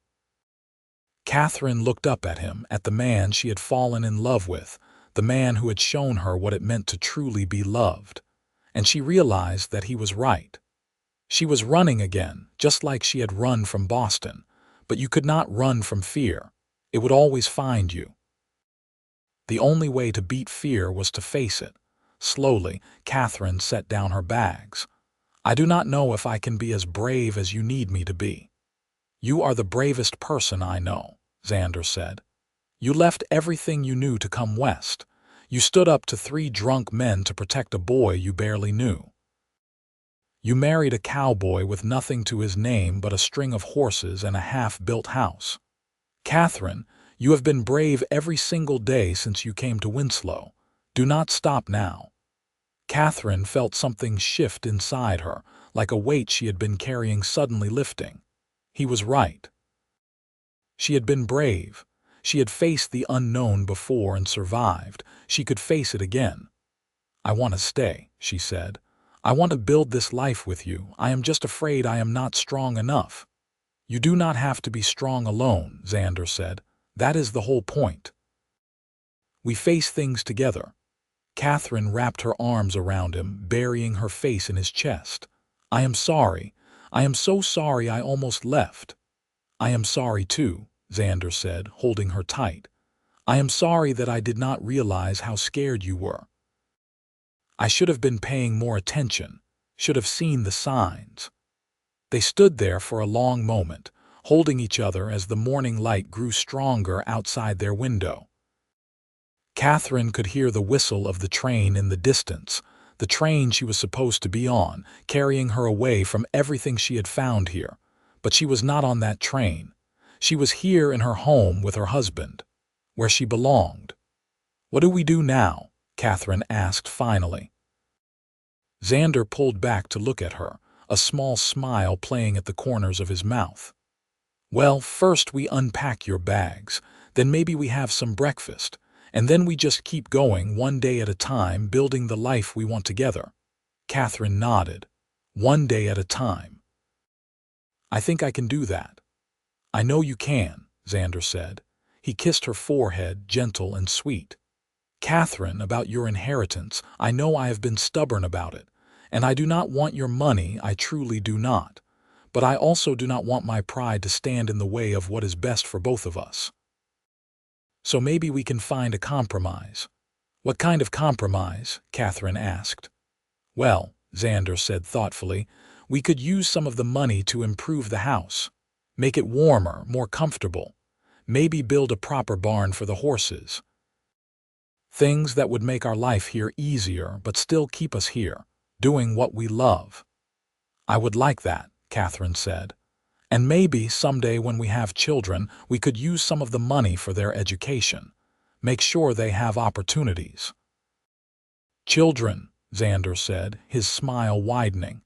A: Katherine looked up at him, at the man she had fallen in love with, the man who had shown her what it meant to truly be loved. And she realized that he was right. She was running again, just like she had run from Boston. But you could not run from fear. It would always find you. The only way to beat fear was to face it. Slowly, Katherine set down her bags. I do not know if I can be as brave as you need me to be. You are the bravest person I know, Xander said. You left everything you knew to come west. You stood up to 3 drunk men to protect a boy you barely knew. You married a cowboy with nothing to his name but a string of horses and a half-built house. Katherine, you have been brave every single day since you came to Winslow. Do not stop now. Katherine felt something shift inside her, like a weight she had been carrying suddenly lifting. He was right. She had been brave. She had faced the unknown before and survived. She could face it again. I want to stay, she said. I want to build this life with you. I am just afraid I am not strong enough. You do not have to be strong alone, Xander said. That is the whole point. We face things together. Katherine wrapped her arms around him, burying her face in his chest. I am sorry. I am so sorry I almost left. I am sorry too, Xander said, holding her tight. I am sorry that I did not realize how scared you were. I should have been paying more attention, should have seen the signs. They stood there for a long moment, holding each other as the morning light grew stronger outside their window. Katherine could hear the whistle of the train in the distance, the train she was supposed to be on, carrying her away from everything she had found here. But she was not on that train. She was here in her home with her husband, where she belonged. What do we do now? Katherine asked finally. Xander pulled back to look at her, a small smile playing at the corners of his mouth. Well, first we unpack your bags, then maybe we have some breakfast, and then we just keep going one day at a time, building the life we want together. Katherine nodded. One day at a time. I think I can do that. I know you can, Xander said. He kissed her forehead, gentle and sweet. Katherine, about your inheritance, I know I have been stubborn about it, and I do not want your money, I truly do not. But I also do not want my pride to stand in the way of what is best for both of us. So maybe we can find a compromise. What kind of compromise? Katherine asked. Well, Xander said thoughtfully, we could use some of the money to improve the house, make it warmer, more comfortable, maybe build a proper barn for the horses. Things that would make our life here easier but still keep us here, doing what we love. I would like that, Katherine said. And maybe someday when we have children, we could use some of the money for their education. Make sure they have opportunities. Children, Xander said, his smile widening.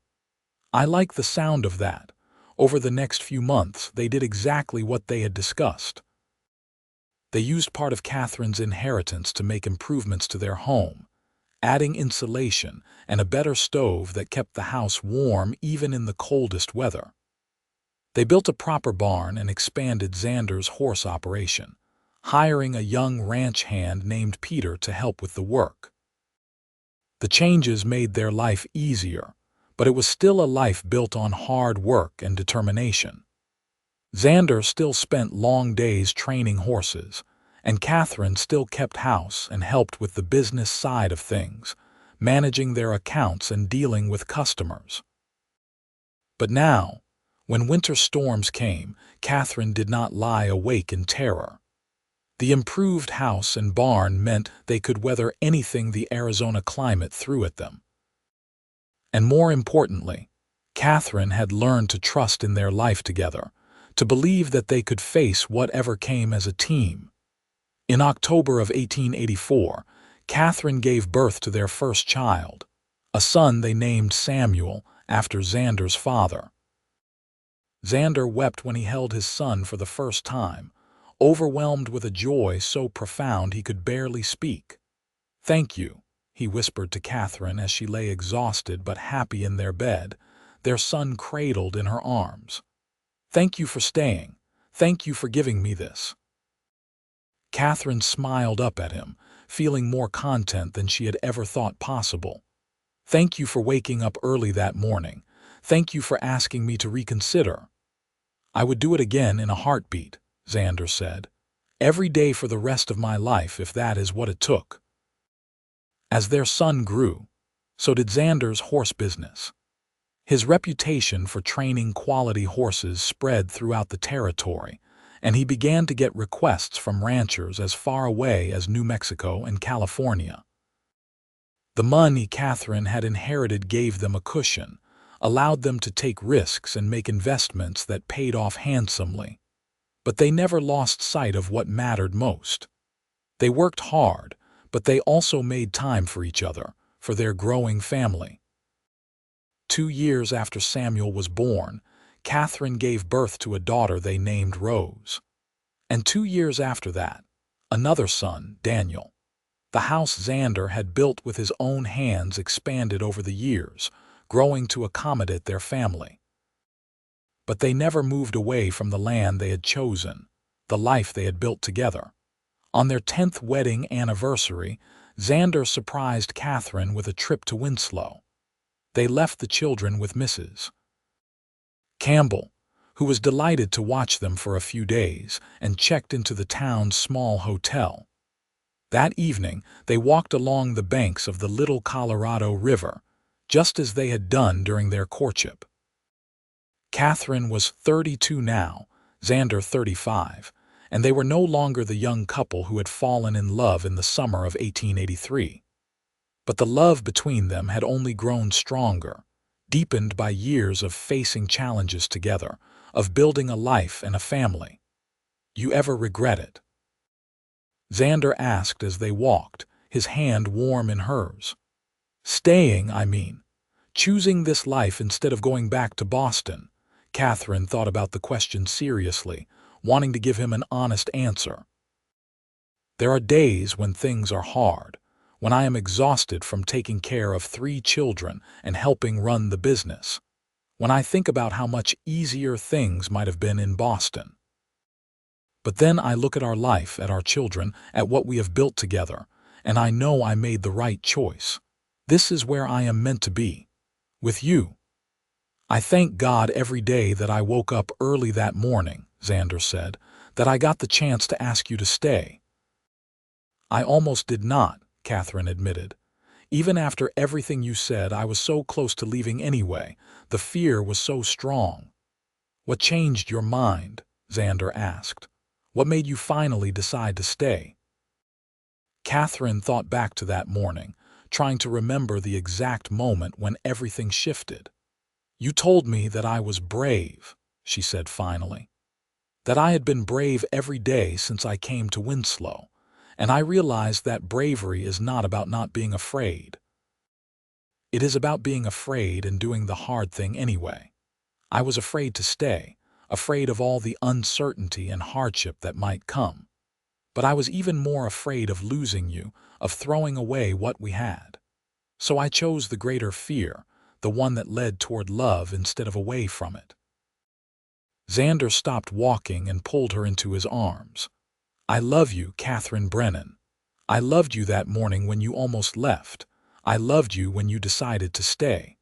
A: I like the sound of that. Over the next few months, they did exactly what they had discussed. They used part of Katherine's inheritance to make improvements to their home, adding insulation and a better stove that kept the house warm even in the coldest weather. They built a proper barn and expanded Xander's horse operation, hiring a young ranch hand named Peter to help with the work. The changes made their life easier, but it was still a life built on hard work and determination. Xander still spent long days training horses, and Katherine still kept house and helped with the business side of things, managing their accounts and dealing with customers. But now, when winter storms came, Katherine did not lie awake in terror. The improved house and barn meant they could weather anything the Arizona climate threw at them. And more importantly, Katherine had learned to trust in their life together, to believe that they could face whatever came as a team. In October of 1884, Katherine gave birth to their first child, a son they named Samuel after Xander's father. Xander wept when he held his son for the first time, overwhelmed with a joy so profound he could barely speak. "Thank you," he whispered to Katherine as she lay exhausted but happy in their bed, their son cradled in her arms. "Thank you for staying. Thank you for giving me this." Katherine smiled up at him, feeling more content than she had ever thought possible. "Thank you for waking up early that morning. Thank you for asking me to reconsider." "I would do it again in a heartbeat," Xander said. every day for the rest of my life if that is what it took." As their son grew, so did Xander's horse business. His reputation for training quality horses spread throughout the territory, and he began to get requests from ranchers as far away as New Mexico and California. The money Katherine had inherited gave them a cushion, allowed them to take risks and make investments that paid off handsomely. But they never lost sight of what mattered most. They worked hard, but they also made time for each other, for their growing family. 2 years after Samuel was born, Katherine gave birth to a daughter they named Rose. And 2 years after that, another son, Daniel. The house Xander had built with his own hands expanded over the years, growing to accommodate their family. But they never moved away from the land they had chosen, the life they had built together. On their 10th wedding anniversary, Xander surprised Katherine with a trip to Winslow. They left the children with Mrs. Campbell, who was delighted to watch them for a few days, and checked into the town's small hotel. That evening, they walked along the banks of the Little Colorado River, just as they had done during their courtship. Katherine was 32 now, Xander 35, and they were no longer the young couple who had fallen in love in the summer of 1883. But the love between them had only grown stronger, deepened by years of facing challenges together, of building a life and a family. "You ever regret it?" Xander asked as they walked, his hand warm in hers. "Staying, I mean. Choosing this life instead of going back to Boston." Katherine thought about the question seriously, wanting to give him an honest answer. "There are days when things are hard, when I am exhausted from taking care of 3 children and helping run the business, when I think about how much easier things might have been in Boston. But then I look at our life, at our children, at what we have built together, and I know I made the right choice. This is where I am meant to be, with you. I thank God every day that I woke up early that morning," Xander said, "that I got the chance to ask you to stay." "I almost did not," Katherine admitted. "Even after everything you said, I was so close to leaving anyway. The fear was so strong." "What changed your mind?" Xander asked. "What made you finally decide to stay?" Katherine thought back to that morning, trying to remember the exact moment when everything shifted. "You told me that I was brave," she said finally. "That I had been brave every day since I came to Winslow, and I realized that bravery is not about not being afraid. It is about being afraid and doing the hard thing anyway. I was afraid to stay, afraid of all the uncertainty and hardship that might come. But I was even more afraid of losing you, of throwing away what we had. So I chose the greater fear, the one that led toward love instead of away from it." Xander stopped walking and pulled her into his arms. "I love you, Katherine Brennan. I loved you that morning when you almost left. I loved you when you decided to stay.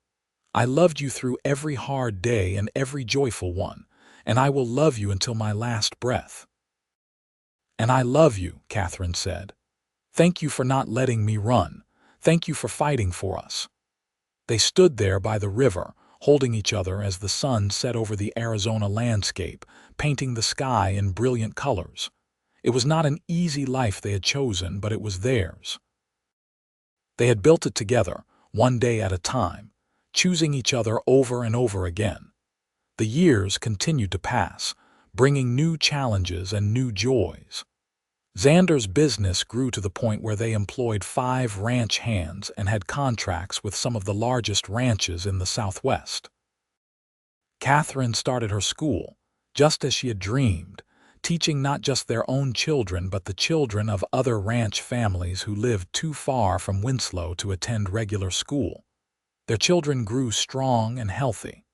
A: I loved you through every hard day and every joyful one, and I will love you until my last breath." "And I love you," Katherine said. "Thank you for not letting me run. Thank you for fighting for us." They stood there by the river, holding each other as the sun set over the Arizona landscape, painting the sky in brilliant colors. It was not an easy life they had chosen, but it was theirs. They had built it together, one day at a time, choosing each other over and over again. The years continued to pass, bringing new challenges and new joys. Xander's business grew to the point where they employed 5 ranch hands and had contracts with some of the largest ranches in the Southwest. Katherine started her school, just as she had dreamed, teaching not just their own children but the children of other ranch families who lived too far from Winslow to attend regular school. Their children grew strong and healthy.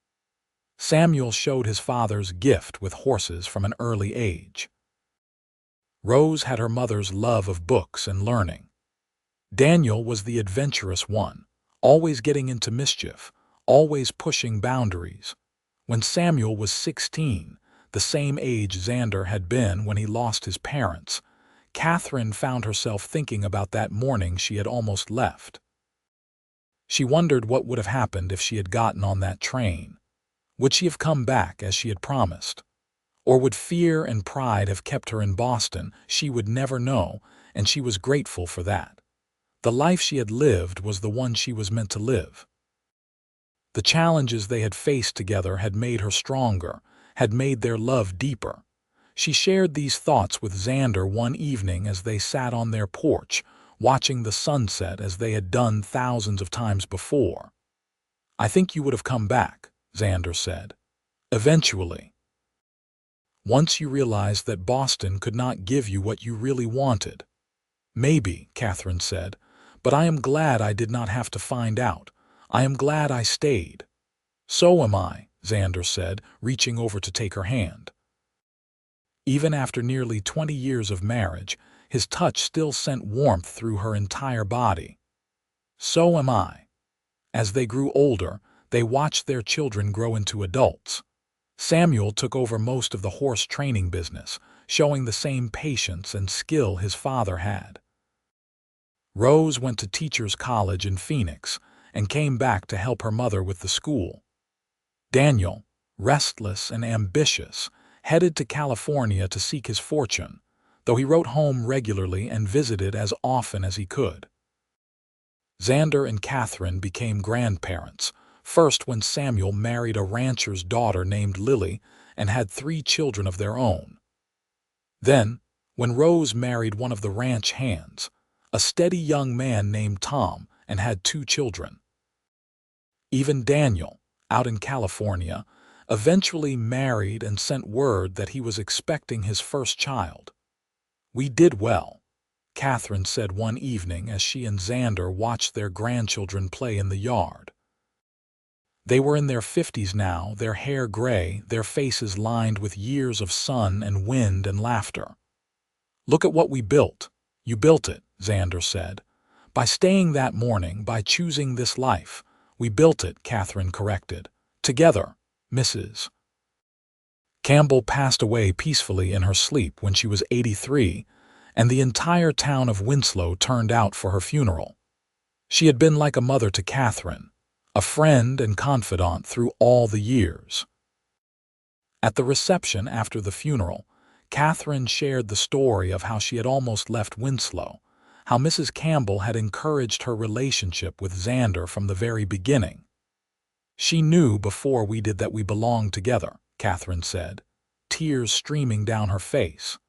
A: Samuel showed his father's gift with horses from an early age. Rose had her mother's love of books and learning. Daniel was the adventurous one, always getting into mischief, always pushing boundaries. When Samuel was 16, the same age Xander had been when he lost his parents, Katherine found herself thinking about that morning she had almost left. She wondered what would have happened if she had gotten on that train. Would she have come back as she had promised? Or would fear and pride have kept her in Boston? She would never know, and she was grateful for that. The life she had lived was the one she was meant to live. The challenges they had faced together had made her stronger, had made their love deeper. She shared these thoughts with Xander one evening as they sat on their porch, watching the sunset as they had done thousands of times before. "I think you would have come back," Xander said. "Eventually. Once you realized that Boston could not give you what you really wanted." "Maybe," Katherine said, "but I am glad I did not have to find out. I am glad I stayed." "So am I," Xander said, reaching over to take her hand. Even after nearly 20 years of marriage, his touch still sent warmth through her entire body. "So am I." As they grew older, they watched their children grow into adults. Samuel took over most of the horse training business, showing the same patience and skill his father had. Rose went to teachers' college in Phoenix and came back to help her mother with the school. Daniel, restless and ambitious, headed to California to seek his fortune, though he wrote home regularly and visited as often as he could. Xander and Katherine became grandparents, first when Samuel married a rancher's daughter named Lily and had 3 children of their own. Then, when Rose married one of the ranch hands, a steady young man named Tom, and had 2 children. Even Daniel, out in California, eventually married and sent word that he was expecting his first child. "We did well," Katherine said one evening as she and Xander watched their grandchildren play in the yard. They were in their 50s now, their hair gray, their faces lined with years of sun and wind and laughter. "Look at what we built." "You built it," Xander said. "By staying that morning, by choosing this life." "We built it," Katherine corrected. "Together, Mrs. Campbell passed away peacefully in her sleep when she was 83, and the entire town of Winslow turned out for her funeral. She had been like a mother to Katherine, a friend and confidant through all the years. At the reception after the funeral, Katherine shared the story of how she had almost left Winslow, how Mrs. Campbell had encouraged her relationship with Xander from the very beginning. "She knew before we did that we belonged together," Katherine said, tears streaming down her face.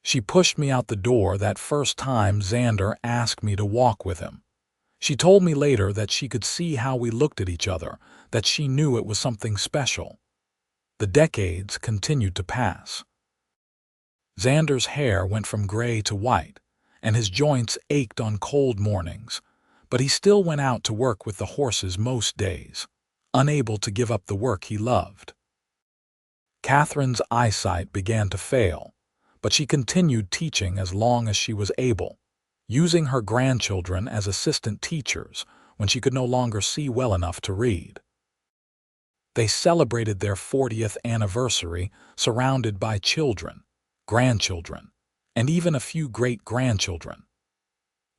A: "She pushed me out the door that first time Xander asked me to walk with him. She told me later that she could see how we looked at each other, that she knew it was something special." The decades continued to pass. Xander's hair went from gray to white, and his joints ached on cold mornings, but he still went out to work with the horses most days, unable to give up the work he loved. Katherine's eyesight began to fail, but she continued teaching as long as she was able, using her grandchildren as assistant teachers when she could no longer see well enough to read. They celebrated their 40th anniversary surrounded by children, grandchildren, and even a few great-grandchildren.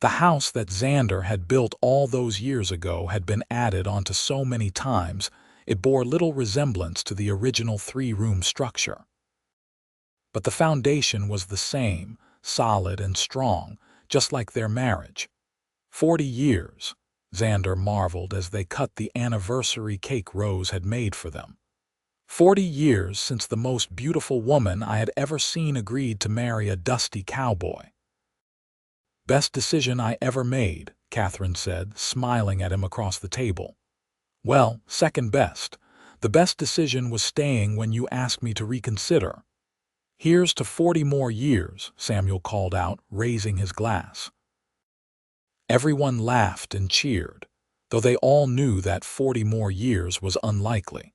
A: The house that Xander had built all those years ago had been added onto so many times it bore little resemblance to the original 3-room structure. But the foundation was the same, solid and strong, just like their marriage. 40 years, Xander marveled as they cut the anniversary cake Rose had made for them. 40 years since the most beautiful woman I had ever seen agreed to marry a dusty cowboy. "Best decision I ever made," Katherine said, smiling at him across the table. "Well, second best. The best decision was staying when you asked me to reconsider." "Here's to 40 more years," Samuel called out, raising his glass. Everyone laughed and cheered, though they all knew that 40 more years was unlikely.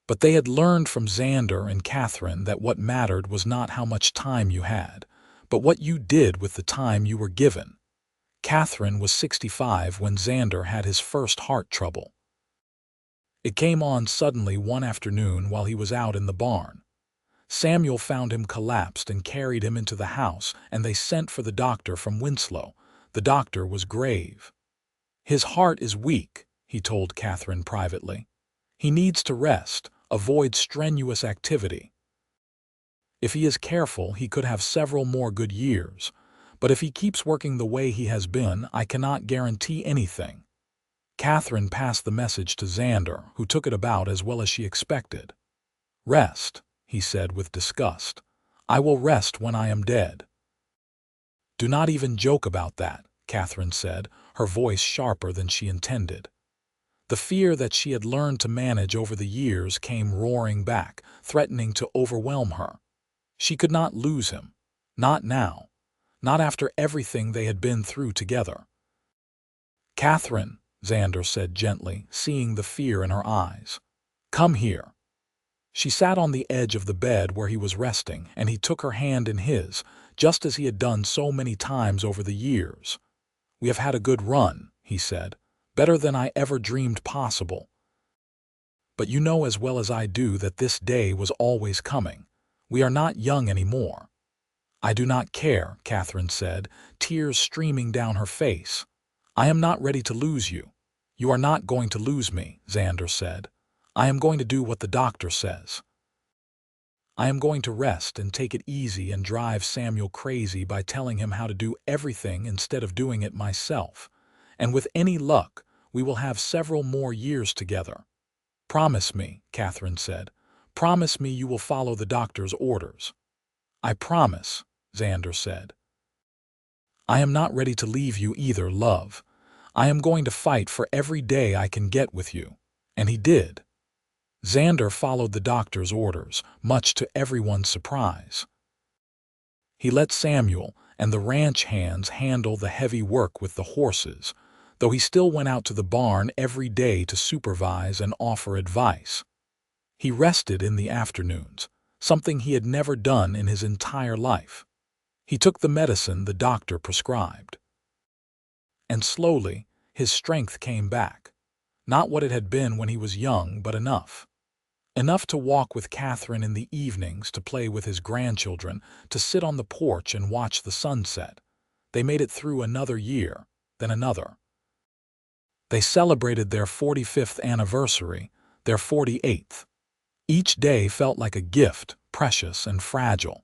A: But they had learned from Xander and Katherine that what mattered was not how much time you had, but what you did with the time you were given. Katherine was 65 when Xander had his first heart trouble. It came on suddenly one afternoon while he was out in the barn. Samuel found him collapsed and carried him into the house, and they sent for the doctor from Winslow. The doctor was grave. "His heart is weak," he told Katherine privately. "He needs to rest, avoid strenuous activity. If he is careful, he could have several more good years. But if he keeps working the way he has been, I cannot guarantee anything." Katherine passed the message to Xander, who took it about as well as she expected. "Rest," he said with disgust. "I will rest when I am dead." "Do not even joke about that," Katherine said, her voice sharper than she intended. The fear that she had learned to manage over the years came roaring back, threatening to overwhelm her. She could not lose him. Not now. Not after everything they had been through together. "Katherine," Xander said gently, seeing the fear in her eyes. "Come here." She sat on the edge of the bed where he was resting, and he took her hand in his, just as he had done so many times over the years. "We have had a good run," he said. "Better than I ever dreamed possible. But you know as well as I do that this day was always coming. We are not young anymore." "I do not care," Katherine said, tears streaming down her face. "I am not ready to lose you." "You are not going to lose me," Xander said. "I am going to do what the doctor says. I am going to rest and take it easy and drive Samuel crazy by telling him how to do everything instead of doing it myself. And with any luck, we will have several more years together." "Promise me," Katherine said. "Promise me you will follow the doctor's orders." "I promise," Xander said. "I am not ready to leave you either, love. I am going to fight for every day I can get with you." And he did. Xander followed the doctor's orders, much to everyone's surprise. He let Samuel and the ranch hands handle the heavy work with the horses, though he still went out to the barn every day to supervise and offer advice. He rested in the afternoons, something he had never done in his entire life. He took the medicine the doctor prescribed. And slowly, his strength came back. Not what it had been when he was young, but enough. Enough to walk with Katherine in the evenings, to play with his grandchildren, to sit on the porch and watch the sunset. They made it through another year, then another. They celebrated their 45th anniversary, their 48th. Each day felt like a gift, precious and fragile.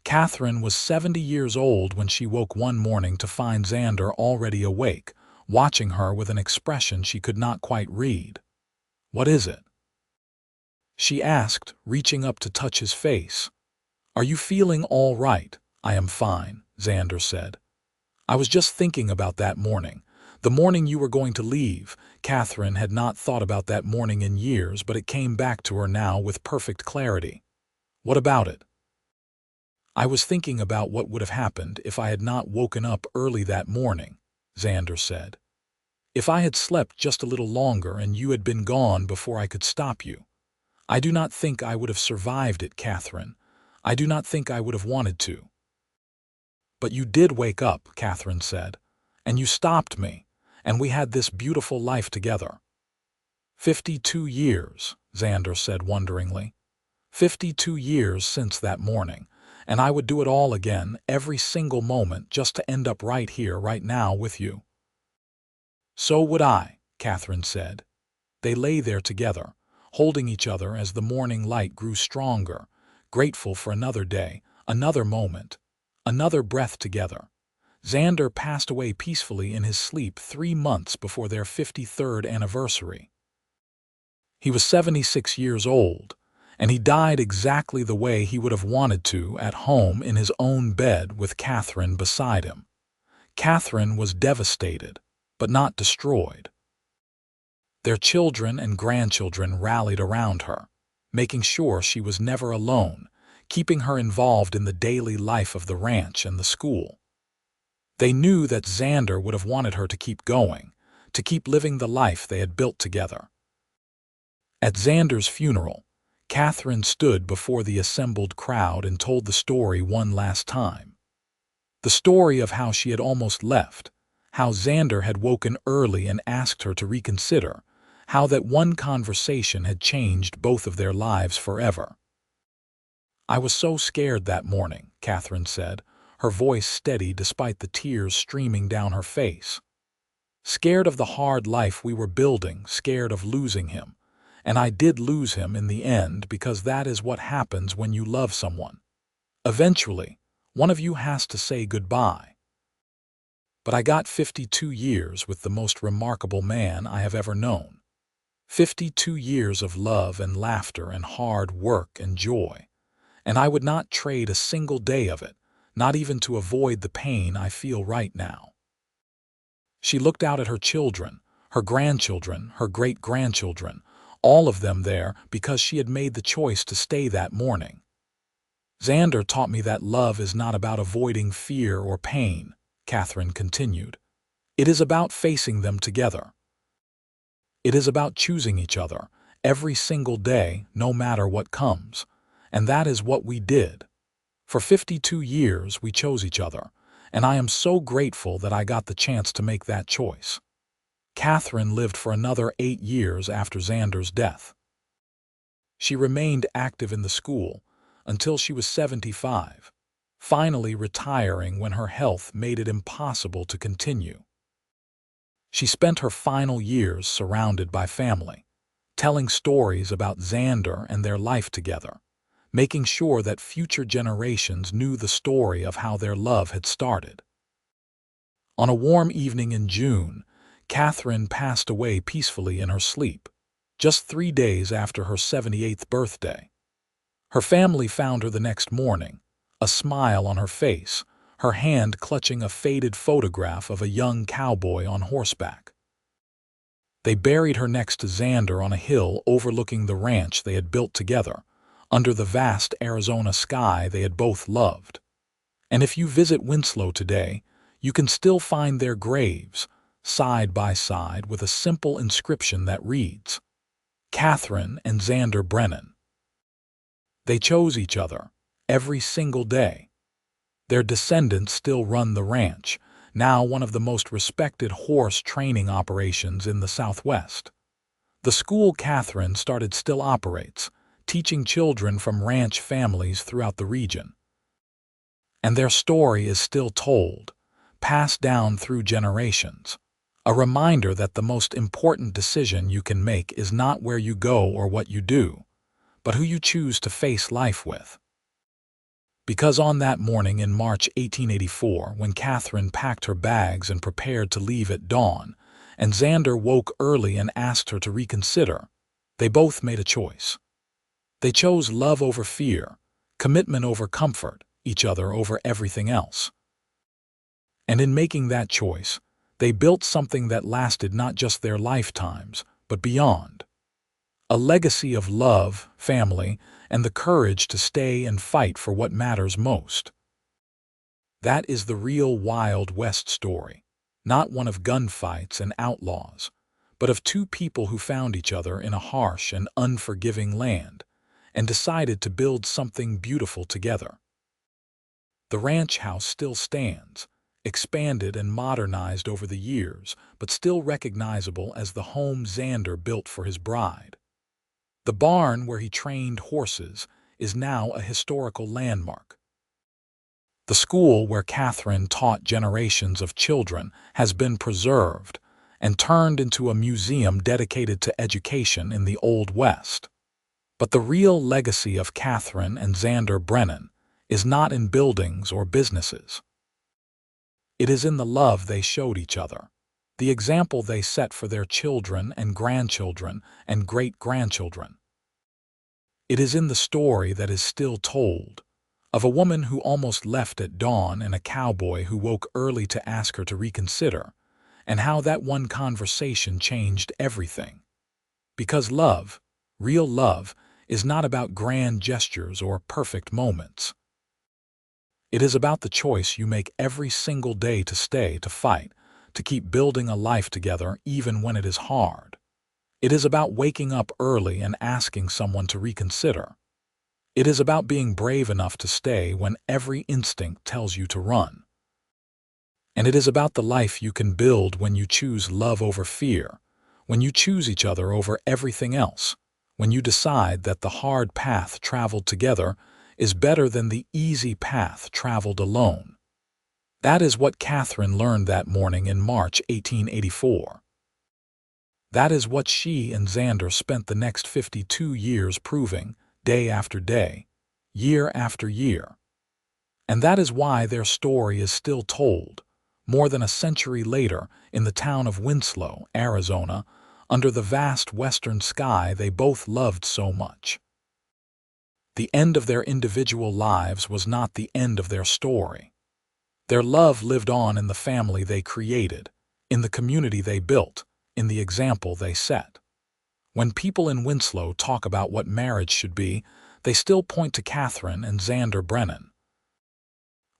A: Katherine was 70 years old when she woke one morning to find Xander already awake, watching her with an expression she could not quite read. "What is it?" she asked, reaching up to touch his face. "Are you feeling all right?" "I am fine," Xander said. "I was just thinking about that morning. The morning you were going to leave." Katherine had not thought about that morning in years, but it came back to her now with perfect clarity. "What about it?" "I was thinking about what would have happened if I had not woken up early that morning," Xander said. "If I had slept just a little longer and you had been gone before I could stop you. I do not think I would have survived it, Katherine. I do not think I would have wanted to." "But you did wake up," Katherine said, "and you stopped me, and we had this beautiful life together." 52 years, Xander said wonderingly. 52 years since that morning, and I would do it all again, every single moment, just to end up right here, right now with you. "So would I," Katherine said. They lay there together, holding each other as the morning light grew stronger, grateful for another day, another moment, another breath together. Xander passed away peacefully in his sleep 3 months before their 53rd anniversary. He was 76 years old, and he died exactly the way he would have wanted to, at home in his own bed with Katherine beside him. Katherine was devastated, but not destroyed. Their children and grandchildren rallied around her, making sure she was never alone, keeping her involved in the daily life of the ranch and the school. They knew that Xander would have wanted her to keep going, to keep living the life they had built together. At Xander's funeral, Katherine stood before the assembled crowd and told the story one last time. The story of how she had almost left, how Xander had woken early and asked her to reconsider, how that one conversation had changed both of their lives forever. "I was so scared that morning," Katherine said, her voice steady despite the tears streaming down her face. "Scared of the hard life we were building, scared of losing him. And I did lose him in the end, because that is what happens when you love someone. Eventually, one of you has to say goodbye. But I got 52 years with the most remarkable man I have ever known. 52 years of love and laughter and hard work and joy. And I would not trade a single day of it, not even to avoid the pain I feel right now." She looked out at her children, her grandchildren, her great-grandchildren, all of them there because she had made the choice to stay that morning. "Xander taught me that love is not about avoiding fear or pain," Katherine continued. "It is about facing them together. It is about choosing each other every single day, no matter what comes. And that is what we did. For 52 years we chose each other, and I am so grateful that I got the chance to make that choice." Katherine lived for another 8 years after Xander's death. She remained active in the school until she was 75, finally retiring when her health made it impossible to continue. She spent her final years surrounded by family, telling stories about Xander and their life together, making sure that future generations knew the story of how their love had started. On a warm evening in June, Katherine passed away peacefully in her sleep, just 3 days after her 78th birthday. Her family found her the next morning, a smile on her face, her hand clutching a faded photograph of a young cowboy on horseback. They buried her next to Xander on a hill overlooking the ranch they had built together, under the vast Arizona sky they had both loved. And if you visit Winslow today, you can still find their graves, side by side, with a simple inscription that reads, "Katherine and Xander Brennan." They chose each other every single day. Their descendants still run the ranch, now one of the most respected horse training operations in the Southwest. The school Katherine started still operates, teaching children from ranch families throughout the region. And their story is still told, passed down through generations, a reminder that the most important decision you can make is not where you go or what you do, but who you choose to face life with. Because on that morning in March 1884, when Katherine packed her bags and prepared to leave at dawn, and Xander woke early and asked her to reconsider, they both made a choice. They chose love over fear, commitment over comfort, each other over everything else. And in making that choice, they built something that lasted not just their lifetimes, but beyond. A legacy of love, family, and the courage to stay and fight for what matters most. That is the real Wild West story, not one of gunfights and outlaws, but of two people who found each other in a harsh and unforgiving land and decided to build something beautiful together. The ranch house still stands, expanded and modernized over the years, but still recognizable as the home Xander built for his bride. The barn where he trained horses is now a historical landmark. The school where Katherine taught generations of children has been preserved and turned into a museum dedicated to education in the Old West. But the real legacy of Katherine and Xander Brennan is not in buildings or businesses. It is in the love they showed each other, the example they set for their children and grandchildren and great-grandchildren. It is in the story that is still told, of a woman who almost left at dawn and a cowboy who woke early to ask her to reconsider, and how that one conversation changed everything. Because love, real love, is not about grand gestures or perfect moments. It is about the choice you make every single day to stay, to fight, to keep building a life together even when it is hard. It is about waking up early and asking someone to reconsider. It is about being brave enough to stay when every instinct tells you to run. And it is about the life you can build when you choose love over fear, when you choose each other over everything else, when you decide that the hard path traveled together is better than the easy path traveled alone. That is what Katherine learned that morning in March 1884. That is what she and Xander spent the next 52 years proving, day after day, year after year. And that is why their story is still told, more than a century later, in the town of Winslow, Arizona, under the vast western sky they both loved so much. The end of their individual lives was not the end of their story. Their love lived on in the family they created, in the community they built, in the example they set. When people in Winslow talk about what marriage should be, they still point to Katherine and Xander Brennan.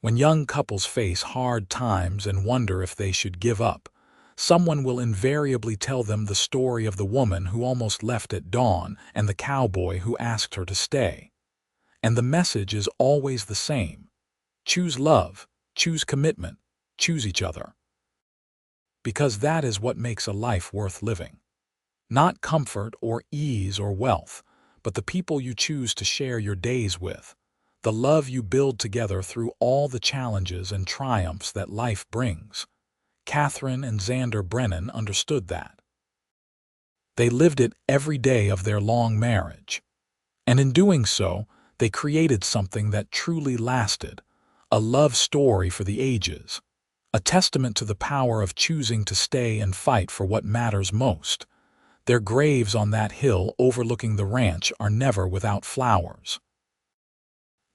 A: When young couples face hard times and wonder if they should give up, someone will invariably tell them the story of the woman who almost left at dawn and the cowboy who asked her to stay. And the message is always the same. Choose love, choose commitment, choose each other. Because that is what makes a life worth living. Not comfort or ease or wealth, but the people you choose to share your days with, the love you build together through all the challenges and triumphs that life brings. Katherine and Xander Brennan understood that. They lived it every day of their long marriage. And in doing so, they created something that truly lasted, a love story for the ages, a testament to the power of choosing to stay and fight for what matters most. Their graves on that hill overlooking the ranch are never without flowers.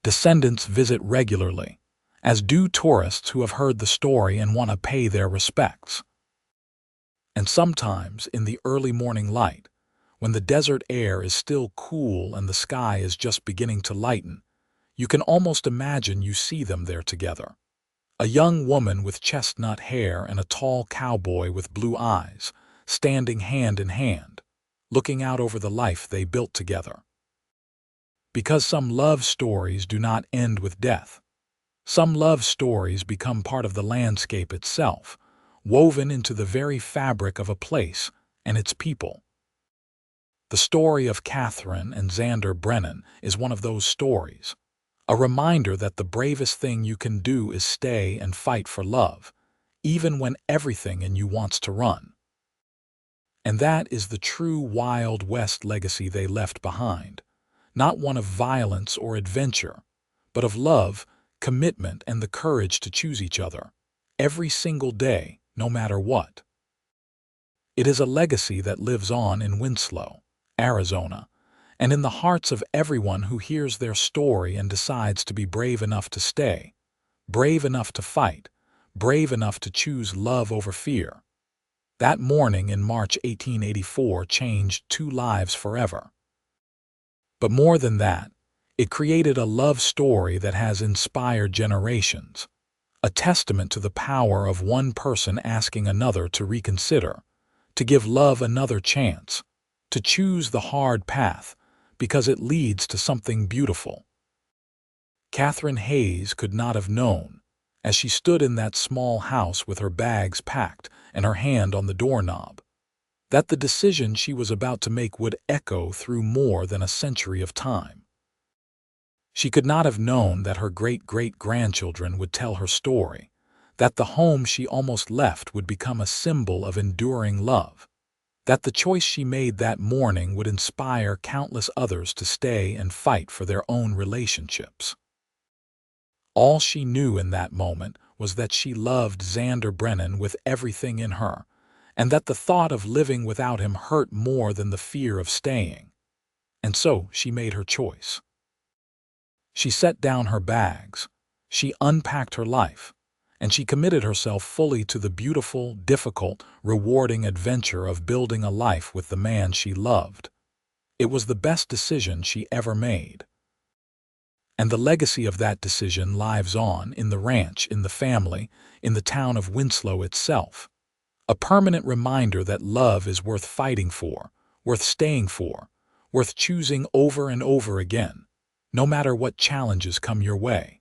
A: Descendants visit regularly, as do tourists who have heard the story and want to pay their respects. And sometimes, in the early morning light, when the desert air is still cool and the sky is just beginning to lighten, you can almost imagine you see them there together. A young woman with chestnut hair and a tall cowboy with blue eyes, standing hand in hand, looking out over the life they built together. Because some love stories do not end with death. Some love stories become part of the landscape itself, woven into the very fabric of a place and its people. The story of Katherine and Xander Brennan is one of those stories, a reminder that the bravest thing you can do is stay and fight for love, even when everything in you wants to run. And that is the true Wild West legacy they left behind. Not one of violence or adventure, but of love, commitment, and the courage to choose each other, every single day, no matter what. It is a legacy that lives on in Winslow, Arizona, and in the hearts of everyone who hears their story and decides to be brave enough to stay, brave enough to fight, brave enough to choose love over fear. That morning in March 1884 changed 2 lives forever. But more than that, it created a love story that has inspired generations, a testament to the power of one person asking another to reconsider, to give love another chance, to choose the hard path, because it leads to something beautiful. Katherine Hayes could not have known, as she stood in that small house with her bags packed and her hand on the doorknob, that the decision she was about to make would echo through more than a century of time. She could not have known that her great-great-grandchildren would tell her story, that the home she almost left would become a symbol of enduring love, that the choice she made that morning would inspire countless others to stay and fight for their own relationships. All she knew in that moment was that she loved Xander Brennan with everything in her, and that the thought of living without him hurt more than the fear of staying. And so she made her choice. She set down her bags, she unpacked her life, and she committed herself fully to the beautiful, difficult, rewarding adventure of building a life with the man she loved. It was the best decision she ever made. And the legacy of that decision lives on in the ranch, in the family, in the town of Winslow itself. A permanent reminder that love is worth fighting for, worth staying for, worth choosing over and over again, no matter what challenges come your way.